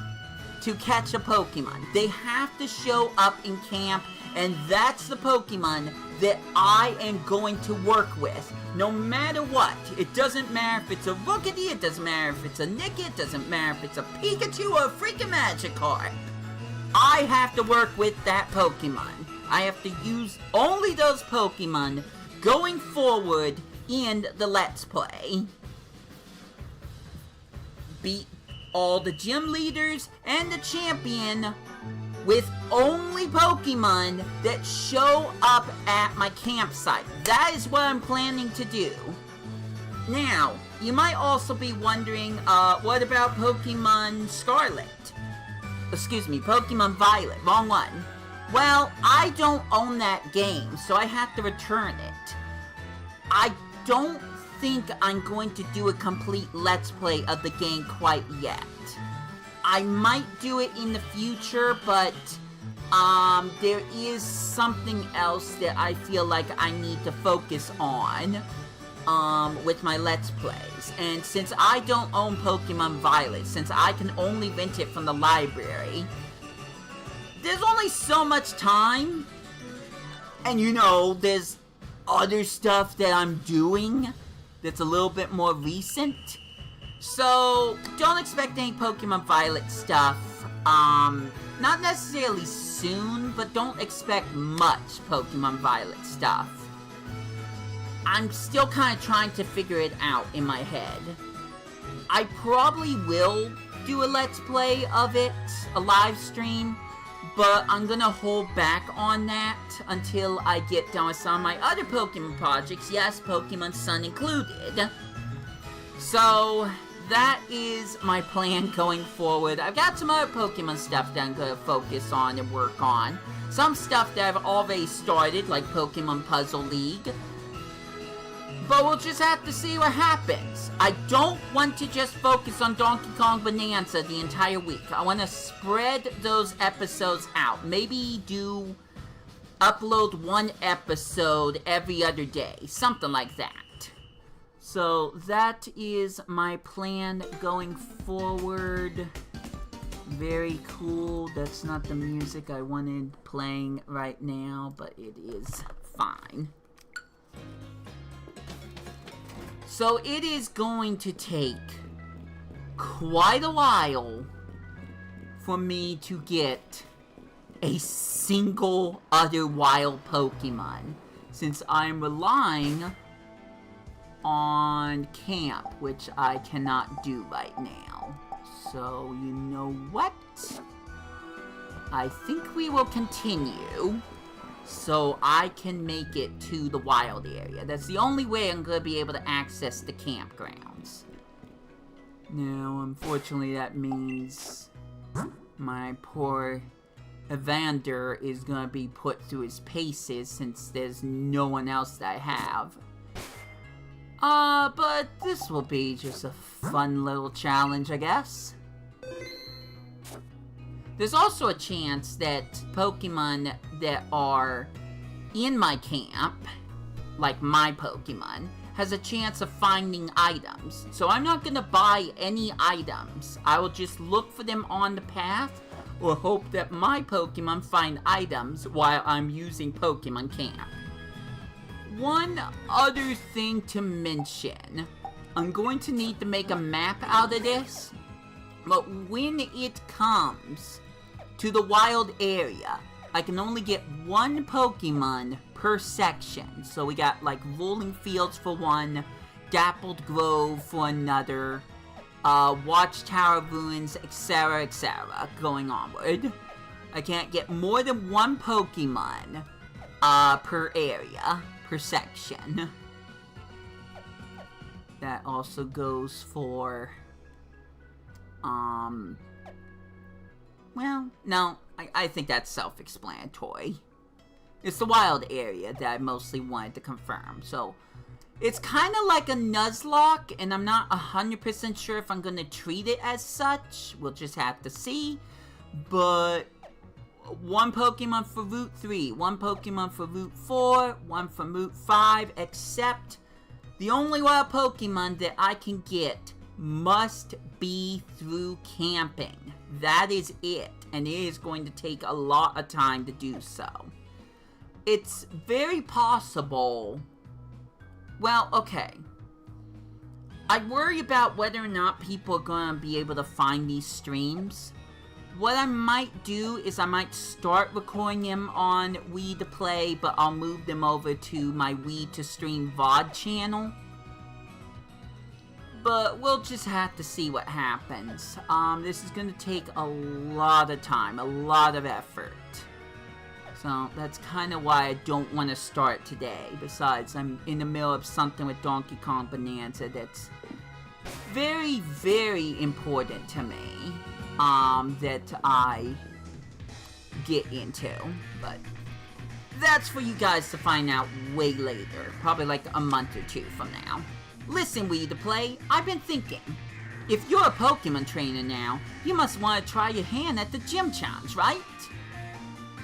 to catch a Pokemon. They have to show up in camp, and that's the Pokemon that I am going to work with. No matter what. It doesn't matter if it's a Rookity, it doesn't matter if it's a Nickit, it doesn't matter if it's a Pikachu or a freaking Magikarp. I have to work with that Pokemon. I have to use only those Pokemon going forward in the Let's Play. Beat all the gym leaders and the champion with only Pokemon that show up at my campsite. That is what I'm planning to do. Now, you might also be wondering, what about Pokemon Scarlet? Excuse me, Pokemon Violet, wrong one. Well, I don't own that game, so I have to return it. I don't think I'm going to do a complete Let's Play of the game quite yet. I might do it in the future, but there is something else that I feel like I need to focus on with my Let's Plays. And since I don't own Pokemon Violet, since I can only rent it from the library, there's only so much time. And you know, there's other stuff that I'm doing that's a little bit more recent. So, don't expect any Pokemon Violet stuff, not necessarily soon, but don't expect much Pokemon Violet stuff. I'm still kind of trying to figure it out in my head. I probably will do a Let's Play of it, a live stream, but I'm gonna hold back on that until I get done with some of my other Pokemon projects, yes, Pokemon Sun included. So, that is my plan going forward. I've got some other Pokemon stuff that I'm going to focus on and work on. Some stuff that I've already started, like Pokemon Puzzle League. But we'll just have to see what happens. I don't want to just focus on Donkey Kong Bonanza the entire week. I want to spread those episodes out. Maybe upload one episode every other day. Something like that. So that is my plan going forward. Very cool. That's not the music I wanted playing right now, but it is fine. So it is going to take quite a while for me to get a single other wild Pokemon, since I'm relying on camp, which I cannot do right now. So, you know what? I think we will continue so I can make it to the wild area. That's the only way I'm going to be able to access the campgrounds. Now, unfortunately, that means my poor Evander is going to be put through his paces since there's no one else that I have. But this will be just a fun little challenge, I guess. There's also a chance that Pokemon that are in my camp, like my Pokemon, has a chance of finding items. So I'm not gonna buy any items. I will just look for them on the path, or hope that my Pokemon find items while I'm using Pokemon Camp. One other thing to mention. I'm going to need to make a map out of this, but when it comes to the wild area, I can only get one Pokemon per section. So we got like Rolling Fields for one, Dappled Grove for another, Watchtower Ruins, etc., going onward. I can't get more than one Pokemon per area, per section. That also goes for, well, no, I think that's self-explanatory. It's the wild area that I mostly wanted to confirm. So, it's kind of like a Nuzlocke, and I'm not 100% sure if I'm going to treat it as such. We'll just have to see. But one Pokemon for Route 3, one Pokemon for Route 4, one from Route 5, except the only wild Pokemon that I can get must be through camping. That is it, and it is going to take a lot of time to do so. It's very possible... Well, okay. I worry about whether or not people are going to be able to find these streams. What I might do is I might start recording them on Wii2Play, but I'll move them over to my Wii2Stream VOD channel. But we'll just have to see what happens. This is going to take a lot of time, a lot of effort. So that's kind of why I don't want to start today. Besides, I'm in the middle of something with Donkey Kong Bonanza that's very, very important to me. That I get into. But that's for you guys to find out way later. Probably like a month or two from now. Listen, Wii2Play, I've been thinking. If you're a Pokemon trainer now, you must want to try your hand at the gym challenge, right?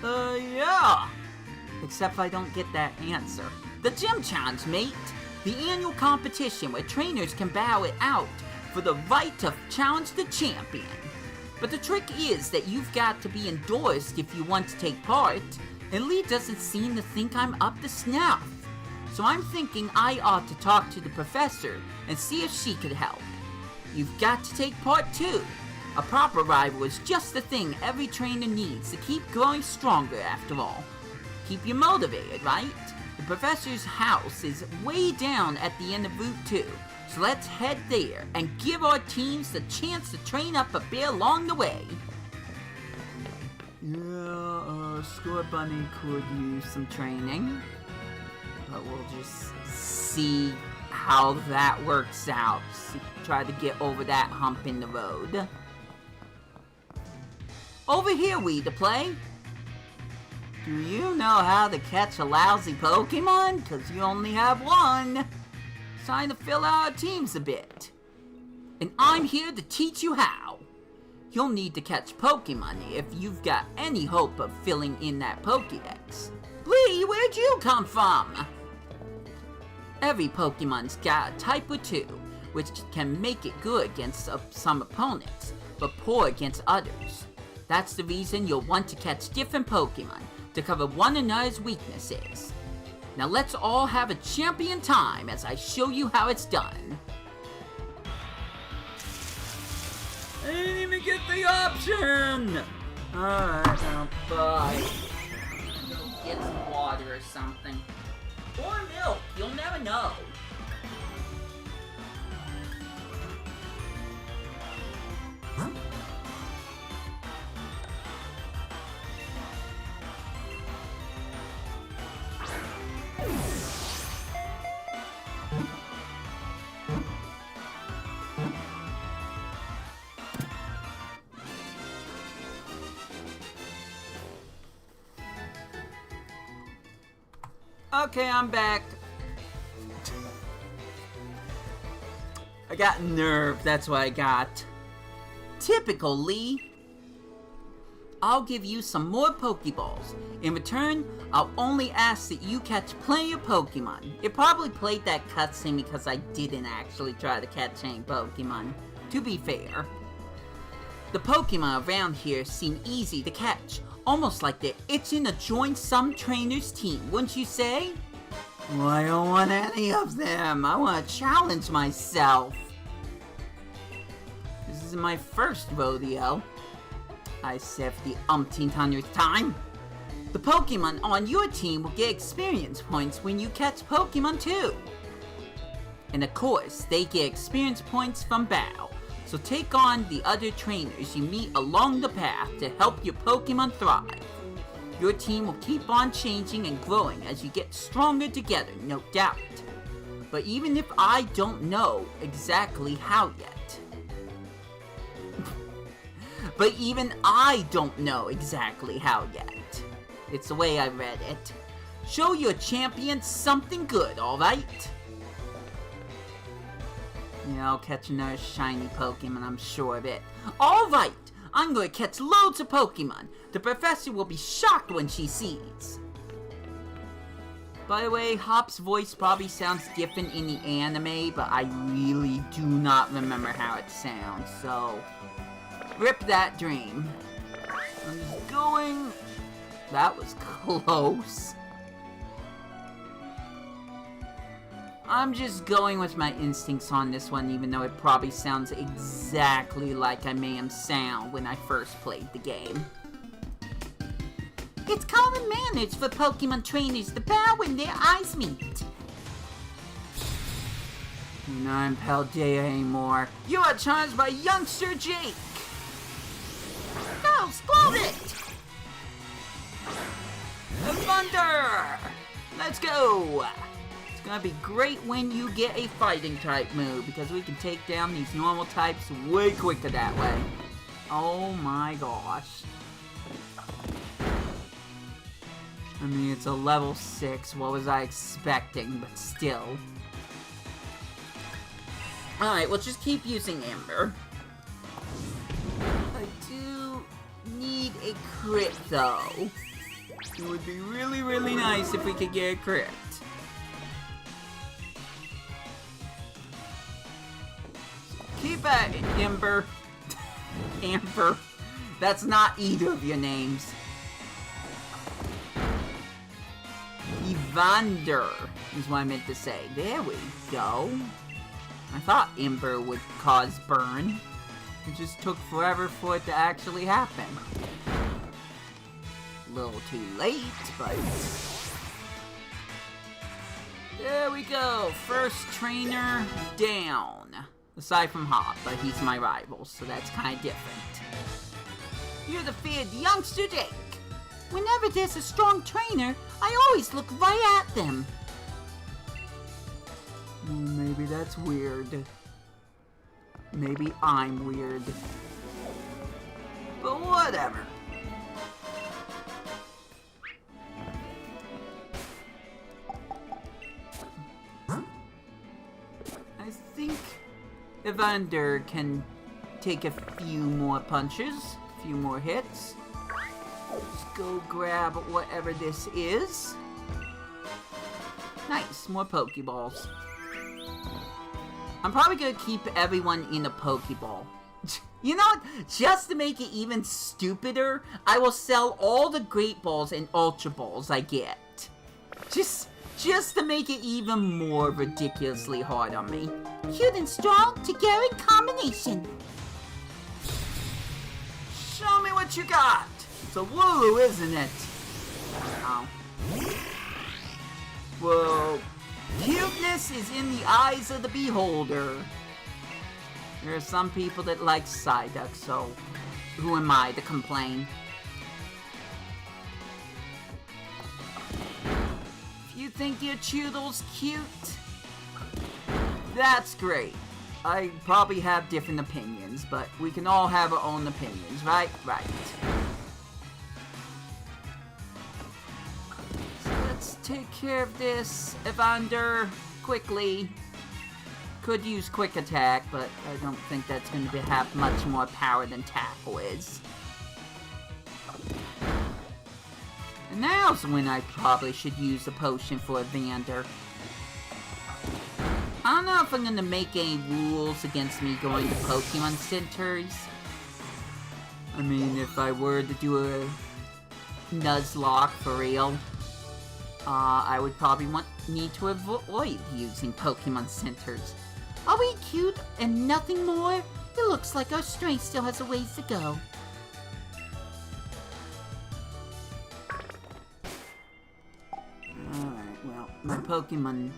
Yeah. Except I don't get that answer. The gym challenge, mate. The annual competition where trainers can battle it out for the right to challenge the champion. But the trick is that you've got to be endorsed if you want to take part, and Lee doesn't seem to think I'm up to snuff. So I'm thinking I ought to talk to the professor and see if she could help. You've got to take part too. A proper rival is just the thing every trainer needs to keep growing stronger after all. Keep you motivated, right? The professor's house is way down at the end of Route 2, so let's head there and give our teams the chance to train up a bit along the way. Yeah, Score Bunny could use some training, but we'll just see how that works out. Try to get over that hump in the road. Over here, Wii2Play. Do you know how to catch a lousy Pokemon? Cause you only have one. It's time to fill out our teams a bit. And I'm here to teach you how. You'll need to catch Pokemon if you've got any hope of filling in that Pokédex. Lee, where'd you come from? Every Pokemon's got a type or two, which can make it good against some opponents, but poor against others. That's the reason you'll want to catch different Pokemon to cover one another's weaknesses. Now let's all have a champion time as I show you how it's done. I didn't even get the option! Alright, now bye. Go get some water or something. Or milk, you'll never know. Okay, I'm back. I got nerve, that's what I got. Typical, Lee. I'll give you some more Pokeballs. In return, I'll only ask that you catch plenty of Pokemon. It probably played that cutscene because I didn't actually try to catch any Pokemon, to be fair. The Pokemon around here seem easy to catch. Almost like they're itching to join some trainer's team, wouldn't you say? Well, I don't want any of them. I want to challenge myself. This is my first rodeo. I said for the umpteenth hundredth time. The Pokemon on your team will get experience points when you catch Pokemon too. And of course, they get experience points from battle. So take on the other trainers you meet along the path to help your Pokemon thrive. Your team will keep on changing and growing as you get stronger together, no doubt. But even if I don't know exactly how yet. but even I don't know exactly how yet. It's the way I read it. Show your champion something good, alright? Yeah, I'll catch another shiny Pokemon, I'm sure of it. Alright, I'm gonna catch loads of Pokemon. The professor will be shocked when she sees. By the way, Hop's voice probably sounds different in the anime, but I really do not remember how it sounds, so rip that dream. I'm just going... That was close. I'm just going with my instincts on this one, even though it probably sounds exactly like I made him sound when I first played the game. It's common manners for Pokemon trainers to bow when their eyes meet. You're not in Paldea anymore. You are challenged by youngster Jake. Go, explode it! The Thunder! Let's go! It's gonna be great when you get a fighting type move, because we can take down these normal types way quicker that way. Oh my gosh. I mean, it's a level 6. What was I expecting? But still. Alright, we'll just keep using Amber. I do need a crit, though. It would be really, really nice if we could get a crit. Keep at it, Amber. Amber. That's not either of your names. Evander is what I meant to say. There we go. I thought Ember would cause burn. It just took forever for it to actually happen. A little too late, but... There we go. First trainer down. Aside from Hop, but he's my rival, so that's kind of different. You're the feared youngster Jake. Whenever there's a strong trainer, I always look right at them. Maybe that's weird. Maybe I'm weird. But whatever. I think Evander can take a few more punches, a few more hits. Let's go grab whatever this is. Nice, more Pokeballs. I'm probably gonna keep everyone in a Pokeball. You know what? Just to make it even stupider, I will sell all the Great Balls and Ultra Balls I get. Just to make it even more ridiculously hard on me. Cute and strong, together in combination. Show me what you got. It's a woo, isn't it? Oh. Whoa. Cuteness is in the eyes of the beholder. There are some people that like Psyduck, so who am I to complain? If you think your Choodle's cute, that's great. I probably have different opinions, but we can all have our own opinions, right? Right. Let's take care of this, Evander, quickly. Could use Quick Attack, but I don't think that's going to have much more power than Tackle is. And now's when I probably should use the potion for Evander. I don't know if I'm going to make any rules against me going to Pokemon Centers. I mean, if I were to do a Nuzlocke for real, I would probably need to avoid using Pokemon Centers. Are we cute and nothing more? It looks like our strength still has a ways to go. Alright, well, my Pokemon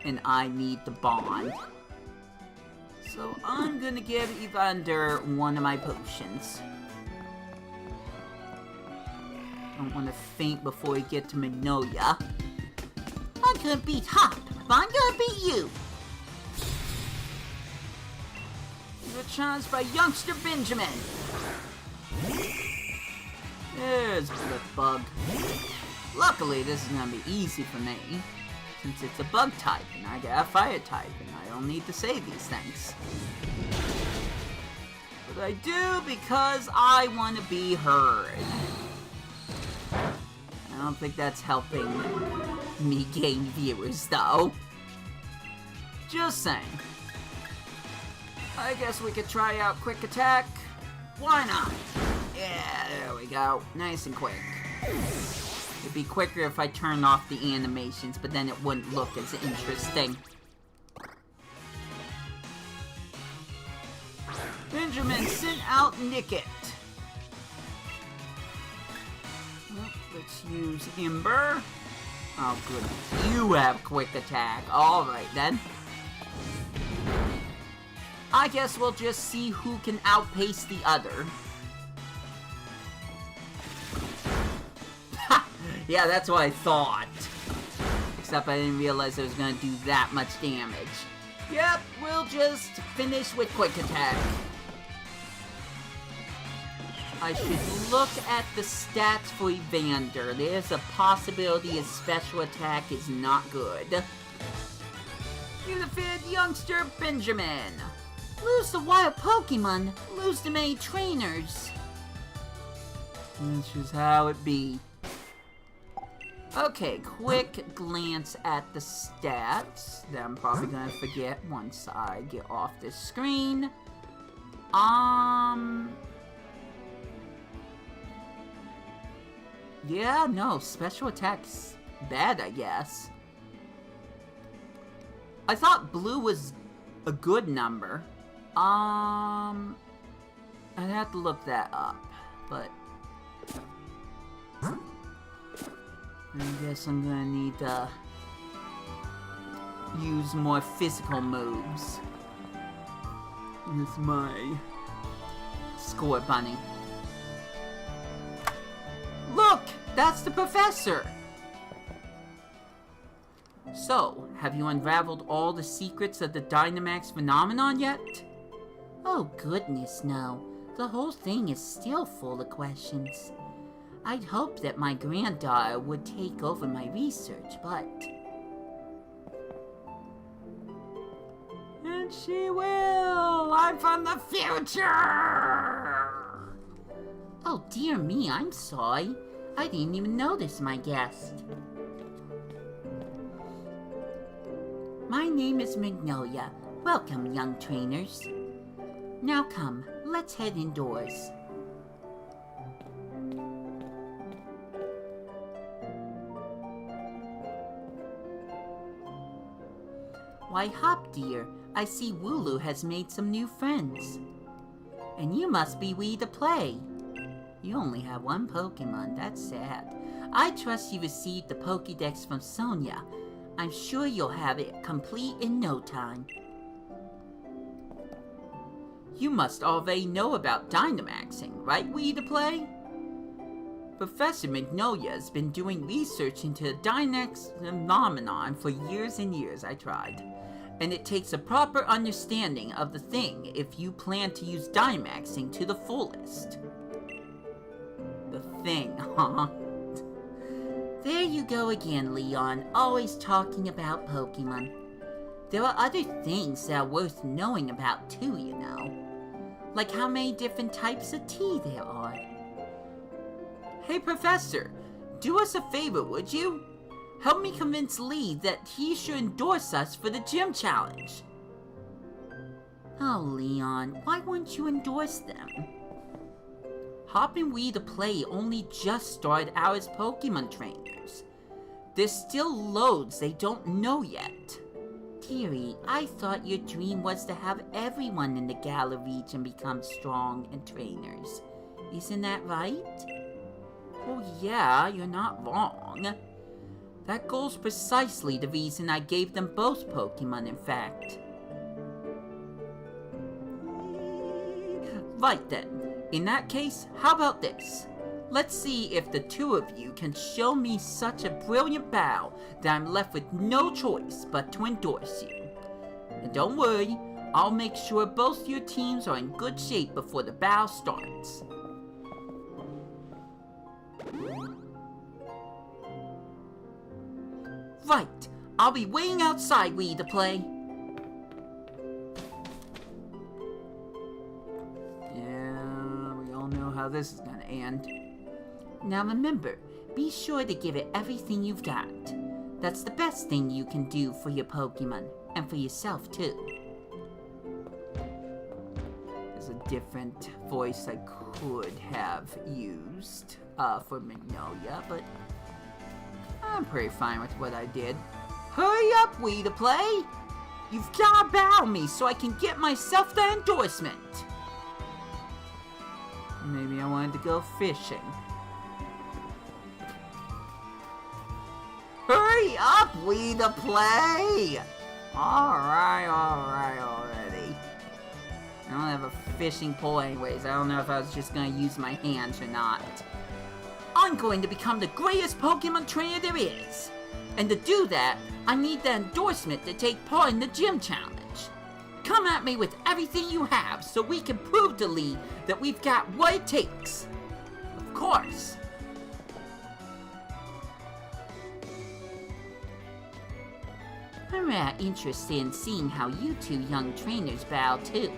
and I need to bond. So I'm gonna give Evander one of my potions. Don't want to faint before we get to Magnolia. I'm gonna beat Hop, but I'm gonna beat you. You're challenged by youngster Benjamin. There's Blip Bug. Luckily, this is gonna be easy for me, since it's a bug type, and I got a fire type, and I don't need to say these things. But I do because I want to be heard. I don't think that's helping me gain viewers, though. Just saying. I guess we could try out Quick Attack. Why not? Yeah, there we go. Nice and quick. It'd be quicker if I turned off the animations, but then it wouldn't look as interesting. Benjamin, send out Nickit. Well, let's use Ember. Oh, good. You have Quick Attack. Alright, then. I guess we'll just see who can outpace the other. Yeah, that's what I thought. Except I didn't realize I was gonna do that much damage. Yep, we'll just finish with Quick Attack. I should look at the stats for Evander. There's a possibility his special attack is not good. Unified youngster Benjamin. Lose the wild Pokemon, lose the many trainers. That's just how it be. Okay, quick glance at the stats that I'm probably gonna forget once I get off this screen. Yeah, no, special attack's bad, I guess. I thought blue was a good number. I'd have to look that up, but I guess I'm gonna need to use more physical moves with my Score Bunny. Look! That's the professor! So, have you unraveled all the secrets of the Dynamax phenomenon yet? Oh goodness, no. The whole thing is still full of questions. I'd hoped that my granddaughter would take over my research, but... And she will! I'm from the future! Oh dear me, I'm sorry. I didn't even notice my guest. My name is Magnolia. Welcome, young trainers. Now come, let's head indoors. Why, Hop dear, I see Wooloo has made some new friends. And you must be Wii2RePLAY. You only have one Pokemon, that's sad. I trust you received the Pokédex from Sonia. I'm sure you'll have it complete in no time. You must already know about Dynamaxing, right, Wii2RePLAY? Professor Magnolia has been doing research into the Dynamax phenomenon for years and years. I tried. And it takes a proper understanding of the thing if you plan to use Dynamaxing to the fullest. The thing, huh? There you go again, Leon, always talking about Pokemon. There are other things that are worth knowing about too, you know. Like how many different types of tea there are. Hey, Professor, do us a favor, would you? Help me convince Lee that he should endorse us for the gym challenge. Oh, Leon, why wouldn't you endorse them? Hop and Wii2RePLAY only just started out as Pokemon trainers. There's still loads they don't know yet. Dearie, I thought your dream was to have everyone in the Galar region become strong and trainers. Isn't that right? Oh yeah, you're not wrong. That goal's precisely the reason I gave them both Pokemon, in fact. Right then. In that case, how about this? Let's see if the two of you can show me such a brilliant bow that I'm left with no choice but to endorse you. And don't worry, I'll make sure both your teams are in good shape before the bow starts. right. I'll be waiting outside, Wii2Play. Yeah, we all know how this is gonna end. Now remember, be sure to give it everything you've got. That's the best thing you can do for your Pokemon, and for yourself too. There's a different voice I could have used for Magnolia, but I'm pretty fine with what I did. Hurry up, Wii2Play! You've gotta battle me so I can get myself the endorsement. Maybe I wanted to go fishing. Hurry up, Wii2Play! Alright already. I don't have a fishing pole anyways. I don't know if I was just gonna use my hands or not. I'm going to become the greatest Pokemon trainer there is. And to do that, I need the endorsement to take part in the gym challenge. Come at me with everything you have so we can prove to Lee that we've got what it takes. Of course. I'm interested in seeing how you two young trainers battle too.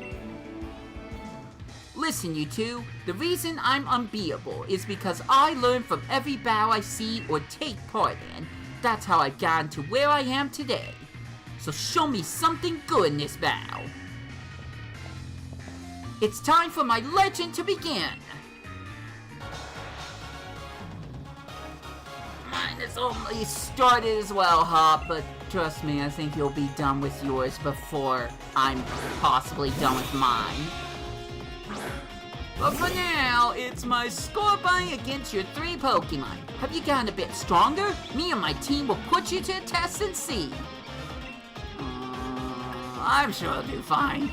Listen, you two, the reason I'm unbeatable is because I learn from every battle I see or take part in. That's how I've gotten to where I am today. So show me something good in this battle. It's time for my legend to begin. Mine has only started as well, Hop, but trust me, I think you'll be done with yours before I'm possibly done with mine. But for now, it's my Scorbunny against your 3 Pokemon. Have you gotten a bit stronger? Me and my team will put you to a test and see. I'm sure I'll do fine.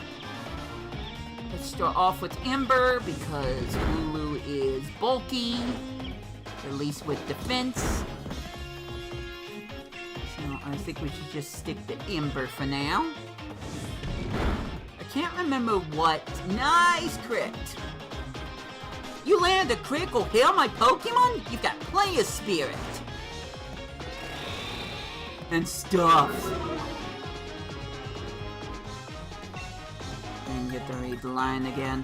Let's start off with Ember because Lulu is bulky, at least with defense. So I think we should just stick to Ember for now. I can't remember what. Nice crit! You landed a critical hit on my Pokemon? You've got plenty of spirit. And stuff. And get to read the line again.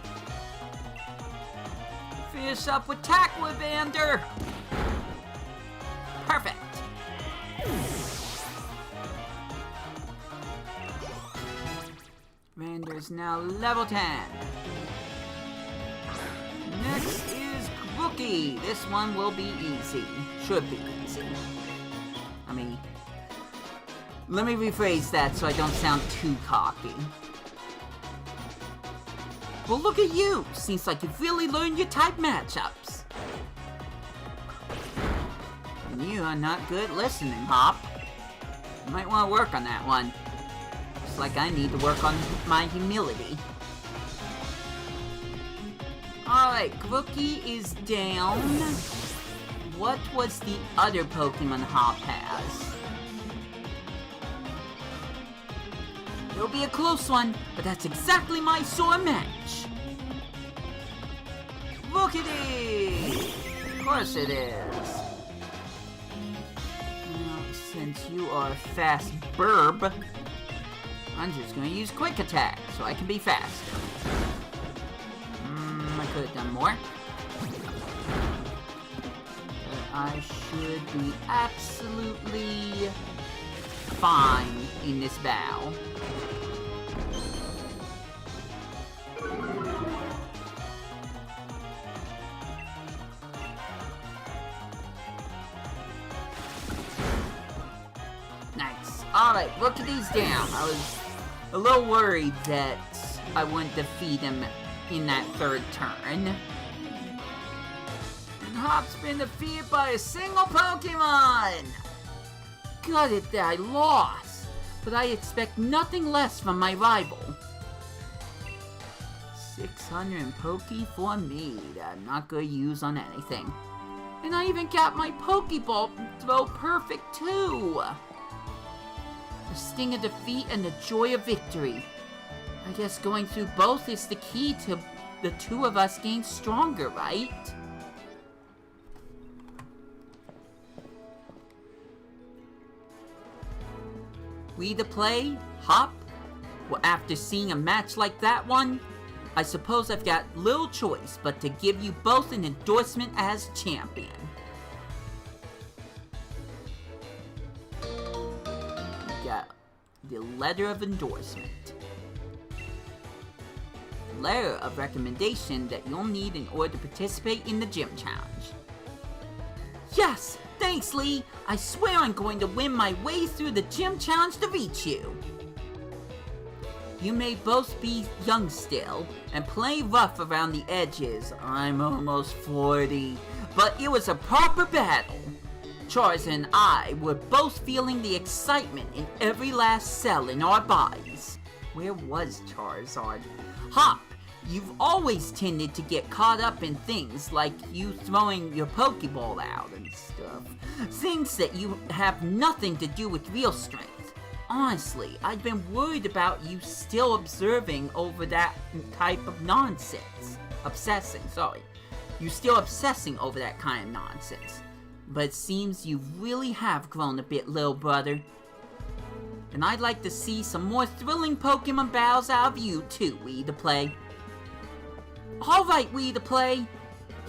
Finish up with Tackle Evander. Perfect. Evander's now level 10. Next is Grookey. This one will be easy. Should be easy. I mean, let me rephrase that so I don't sound too cocky. Well, look at you. Seems like you've really learned your type matchups. And you are not good listening, Hop. You might want to work on that one. Just like I need to work on my humility. Alright, Grookey is down. What was the other Pokemon Hop has? It'll be a close one, but that's exactly my sort of match. Rookity! Of course it is. Now, since you are a fast burb, I'm just going to use Quick Attack so I can be faster. I could have done more. But I should be absolutely fine in this battle. Nice. Alright, Rookity's down. I was a little worried that I wouldn't defeat him in that third turn. And Hop's been defeated by a single Pokemon! Gutted that I lost, but I expect nothing less from my rival. 600 Poke for me that I'm not gonna use on anything. And I even got my Pokeball throw perfect too! The sting of defeat and the joy of victory. I guess going through both is the key to the two of us getting stronger, right? Wii2RePLAY, Hop? Well, after seeing a match like that one, I suppose I've got little choice but to give you both an endorsement as champion. You got the letter of endorsement. Letter of recommendation that you'll need in order to participate in the gym challenge. Yes! Thanks, Lee! I swear I'm going to win my way through the gym challenge to reach you! You may both be young still, and play rough around the edges. I'm almost 40, but it was a proper battle. Charles and I were both feeling the excitement in every last cell in our bodies. Where was Charizard? Hop! You've always tended to get caught up in things like you throwing your Pokeball out and stuff. Things that you have nothing to do with real strength. Honestly, I've been worried about you still observing over that type of nonsense. You still obsessing over that kind of nonsense. But it seems you really have grown a bit, little brother. And I'd like to see some more thrilling Pokemon battles out of you too, Wii2RePLAY. Alright, Wii2RePLAY.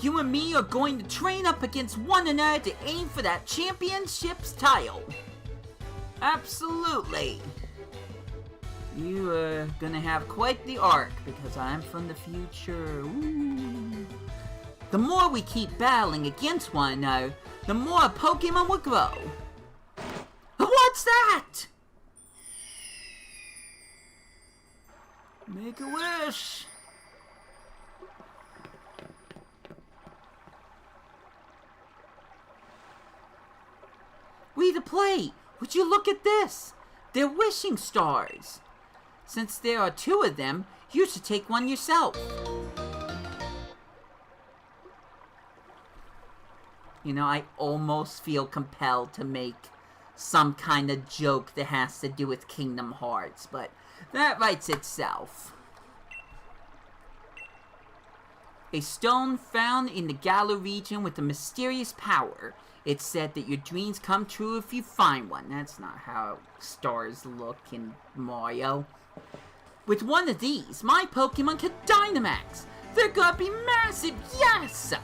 You and me are going to train up against one another to aim for that championship's title. Absolutely. You are gonna have quite the arc because I'm from the future. Ooh. The more we keep battling against one another, the more a Pokemon will grow. What's that? Make a wish. Wii2RePLAY, would you look at this? They're wishing stars. Since there are 2 of them, you should take one yourself. You know, I almost feel compelled to make some kind of joke that has to do with Kingdom Hearts, but that writes itself. A stone found in the Galar region with a mysterious power. It's said that your dreams come true if you find one. That's not how stars look in Mario. With one of these, my Pokemon can Dynamax. They're gonna be massive, yes!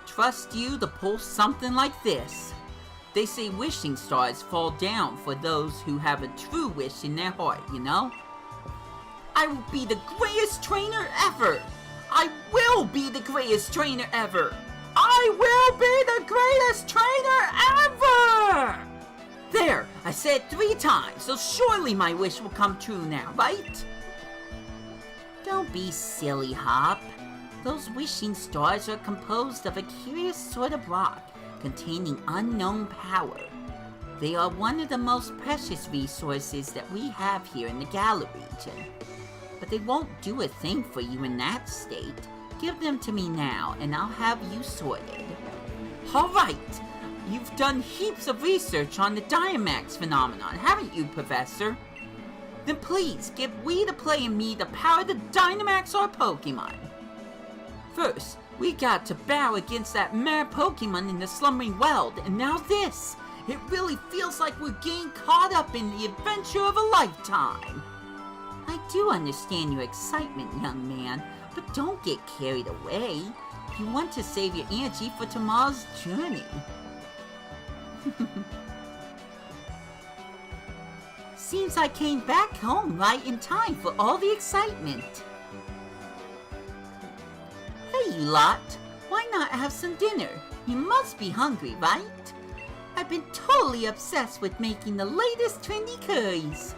Trust you to pull something like this. They say wishing stars fall down for those who have a true wish in their heart, you know? I will be the greatest trainer ever! I will be the greatest trainer ever! I will be the greatest trainer ever! There! I said 3 times, so surely my wish will come true now, right? Don't be silly, Hop. Those wishing stars are composed of a curious sort of rock containing unknown power. They are one of the most precious resources that we have here in the Galar region. But they won't do a thing for you in that state. Give them to me now, and I'll have you sorted. Alright! You've done heaps of research on the Dynamax phenomenon, haven't you, Professor? Then please, give Wii2RePLAY and me the power to Dynamax our Pokemon. First, we got to battle against that mad Pokemon in the Slumbering World, and now this! It really feels like we're getting caught up in the adventure of a lifetime. I do understand your excitement, young man, but don't get carried away. You want to save your energy for tomorrow's journey. Seems I came back home right in time for all the excitement. Hey, you lot. Why not have some dinner? You must be hungry, right? I've been totally obsessed with making the latest trendy curries.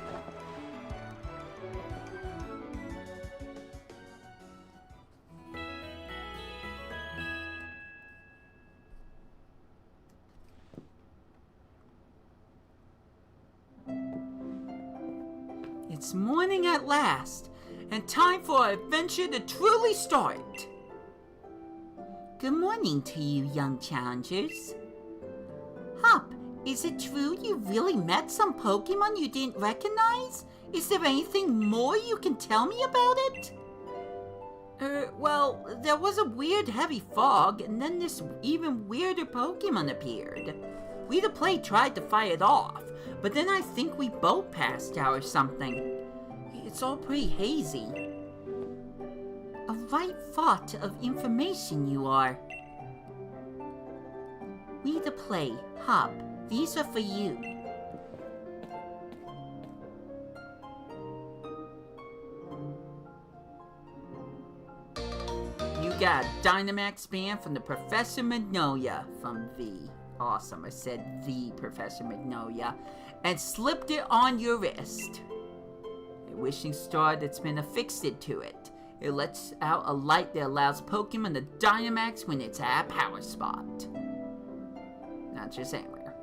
It's morning at last, and time for our adventure to truly start. Good morning to you, young challengers. Hop, is it true you really met some Pokemon you didn't recognize? Is there anything more you can tell me about it? Well, there was a weird heavy fog, and then this even weirder Pokemon appeared. Wii2Play tried to fight it off, but then I think we both passed out or something. It's all pretty hazy. A right thought of information you are. Wii2Play, Hop, these are for you. You got a Dynamax band from the Professor Magnolia from V. Awesome, I said the Professor Magnolia. And slipped it on your wrist. A wishing star that's been affixed to it. It lets out a light that allows Pokemon to Dynamax when it's at a power spot. Not just anywhere.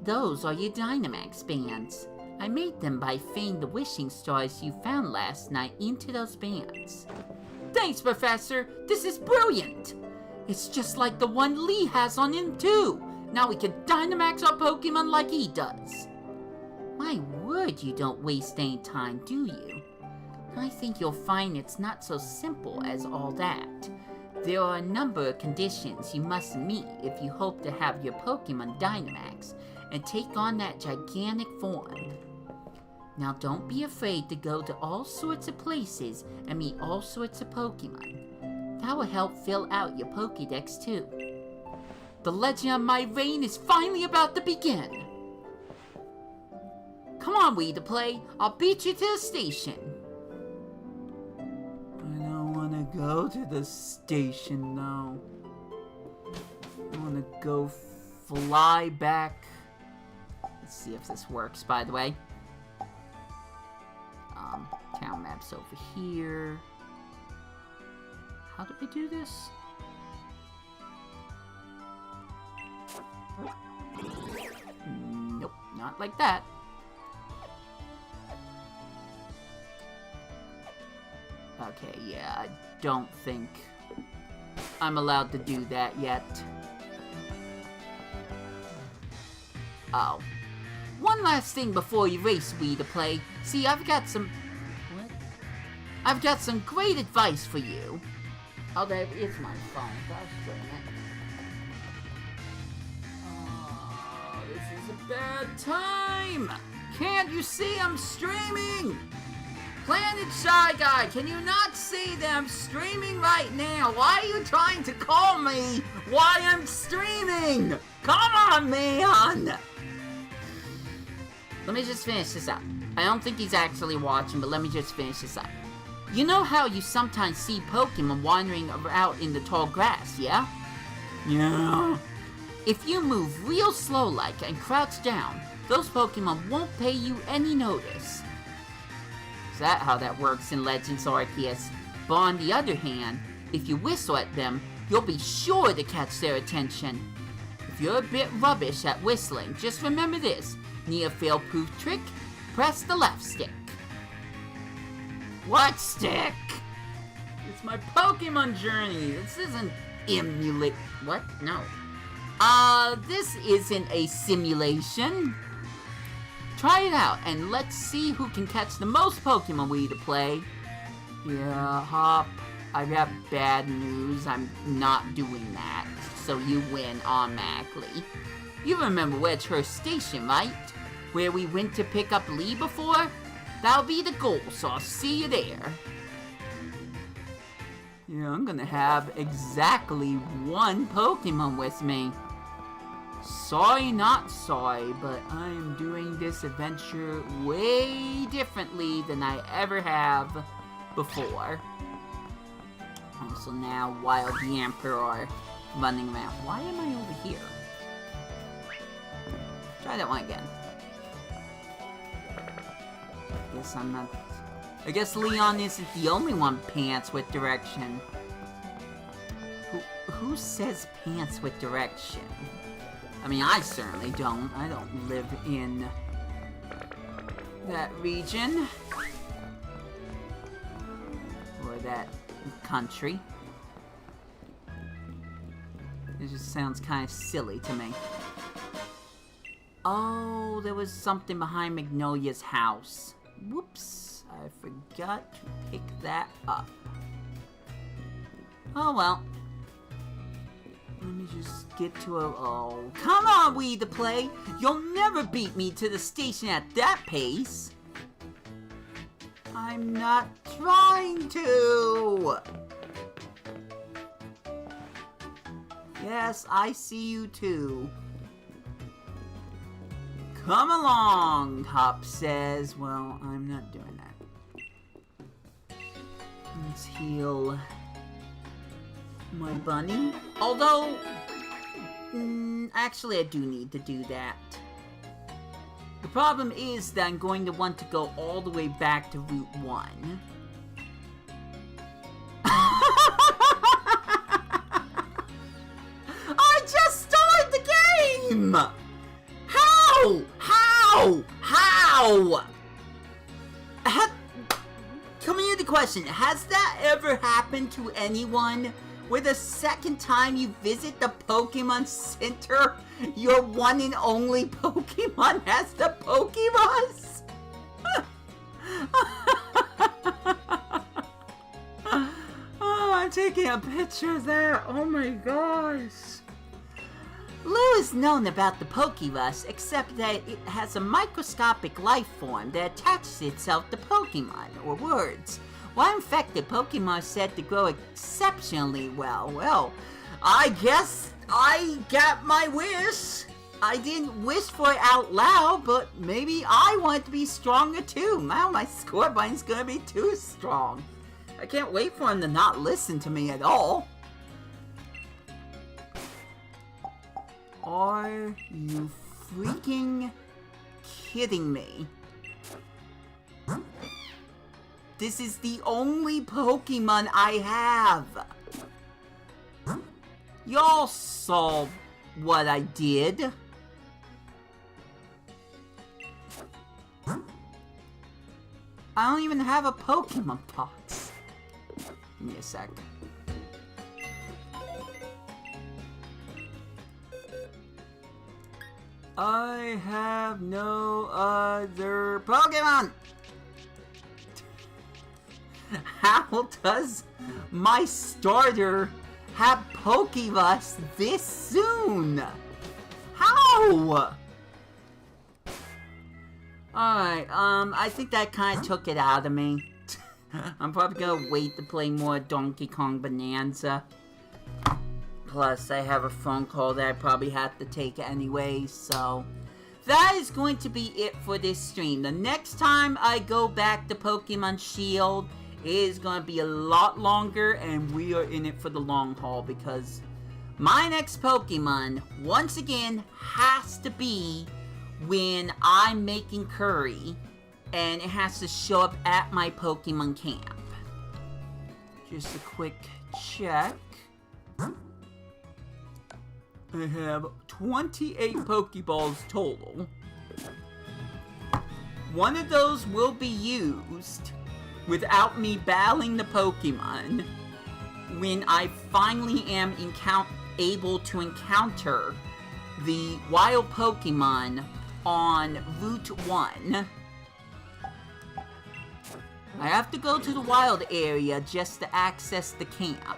Those are your Dynamax bands. I made them by fitting the wishing stars you found last night into those bands. Thanks, Professor! This is brilliant! It's just like the one Lee has on him, too! Now we can Dynamax our Pokemon like he does! My word, you don't waste any time, do you? I think you'll find it's not so simple as all that. There are a number of conditions you must meet if you hope to have your Pokemon Dynamax and take on that gigantic form. Now don't be afraid to go to all sorts of places and meet all sorts of Pokemon. That will help fill out your Pokédex too. The legend of my reign is finally about to begin. Come on, Wii2Play, I'll beat you to the station. I don't want to go to the station, though. I want to go fly back. Let's see if this works, by the way. Town map's over here. How do I do this? Nope, not like that. Okay, yeah, I don't think I'm allowed to do that yet. Oh. One last thing before you race Wii2Play. See, I've got some... What? I've got some great advice for you. Oh, that is my phone. Gosh, wait a minute. Oh, this is a bad time! Can't you see I'm streaming? Planet Shy Guy, can you not see that I'm streaming right now? Why are you trying to call me while I'm streaming? Come on, man! Let me just finish this up. I don't think he's actually watching, but let me just finish this up. You know how you sometimes see Pokemon wandering out in the tall grass, yeah? Yeah. If you move real slow-like and crouch down, those Pokemon won't pay you any notice. Is that how that works in Legends Arceus? But on the other hand, if you whistle at them, you'll be sure to catch their attention. If you're a bit rubbish at whistling, just remember this. Need a fail-proof trick? Press the left stick. What stick? It's my Pokemon journey. This isn't emulate. What? No. This isn't a simulation. Try it out, and let's see who can catch the most Pokemon Wii2Play. Yeah, Hop, I've got bad news. I'm not doing that, so you win automatically. You remember Wedgehurst Station, right? Where we went to pick up Lee before? That'll be the goal, so I'll see you there. Yeah, I'm gonna have exactly one Pokemon with me. Sorry, not sorry, but I am doing this adventure way differently than I ever have before. Also now, Wild Yamper are running around. Why am I over here? Try that one again. Guess I'm not... I guess Leon isn't the only one pants with direction. Who says pants with direction? I mean, I certainly don't. I don't live in that region. Or that country. It just sounds kind of silly to me. Oh, there was something behind Magnolia's house. Whoops, I forgot to pick that up. Oh well. Let me just get to a... Oh, come on, Wii2Play! You'll never beat me to the station at that pace! I'm not trying to! Yes, I see you too. Come along, Hop says. Well, I'm not doing that. Let's heal my bunny. Although, actually I do need to do that. The problem is that I'm going to want to go all the way back to Route 1. I just started the game! How? Community question, has that ever happened to anyone? Where the second time you visit the Pokemon Center, your one and only Pokemon has the Pokeballs? Oh, I'm taking a picture of that. Oh my gosh. Lou is known about the Pokeballs, except that it has a microscopic life form that attaches itself to Pokemon, or words. While infected, Pokemon are said to grow exceptionally well. Well, I guess I got my wish. I didn't wish for it out loud, but maybe I want to be stronger too. Now my Scorpion's gonna be too strong. I can't wait for him to not listen to me at all. Are you freaking kidding me? This is the only Pokemon I have. Y'all saw what I did. I don't even have a Pokemon box. Give me a sec. I have no other Pokemon! How does my starter have Pokeballs this soon? How? Alright, I think that kind of took it out of me. I'm probably gonna wait to play more Donkey Kong Bonanza. Plus, I have a phone call that I probably have to take anyway, so... That is going to be it for this stream. The next time I go back to Pokemon Shield, it is going to be a lot longer, and we are in it for the long haul, because my next Pokemon, once again, has to be when I'm making curry, and it has to show up at my Pokemon camp. Just a quick check. I have 28 Pokeballs total. One of those will be used without me battling the Pokemon when I finally am able to encounter the wild Pokemon on Route 1. I have to go to the wild area just to access the camp.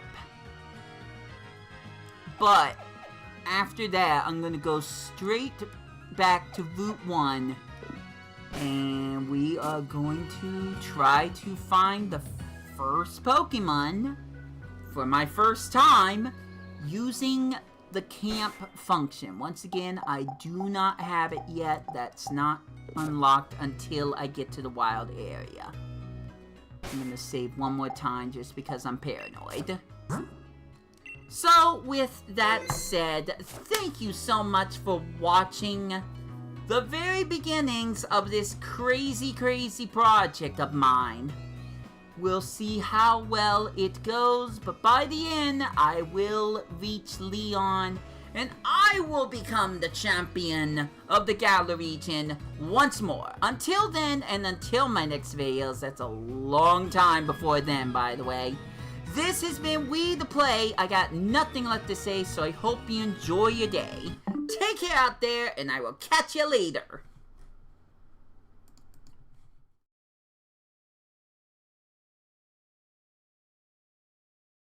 But after that, I'm going to go straight back to Route 1. And we are going to try to find the first Pokemon for my first time using the camp function. Once again, I do not have it yet. That's not unlocked until I get to the wild area. I'm going to save one more time just because I'm paranoid. So, with that said, thank you so much for watching the very beginnings of this crazy project of mine. We'll see how well it goes, but by the end, I will reach Leon, and I will become the champion of the Galar region once more. Until then, and until my next videos, that's a long time before then, by the way. This has been Wii2Play. I got nothing left to say, so I hope you enjoy your day. Take care out there, and I will catch you later.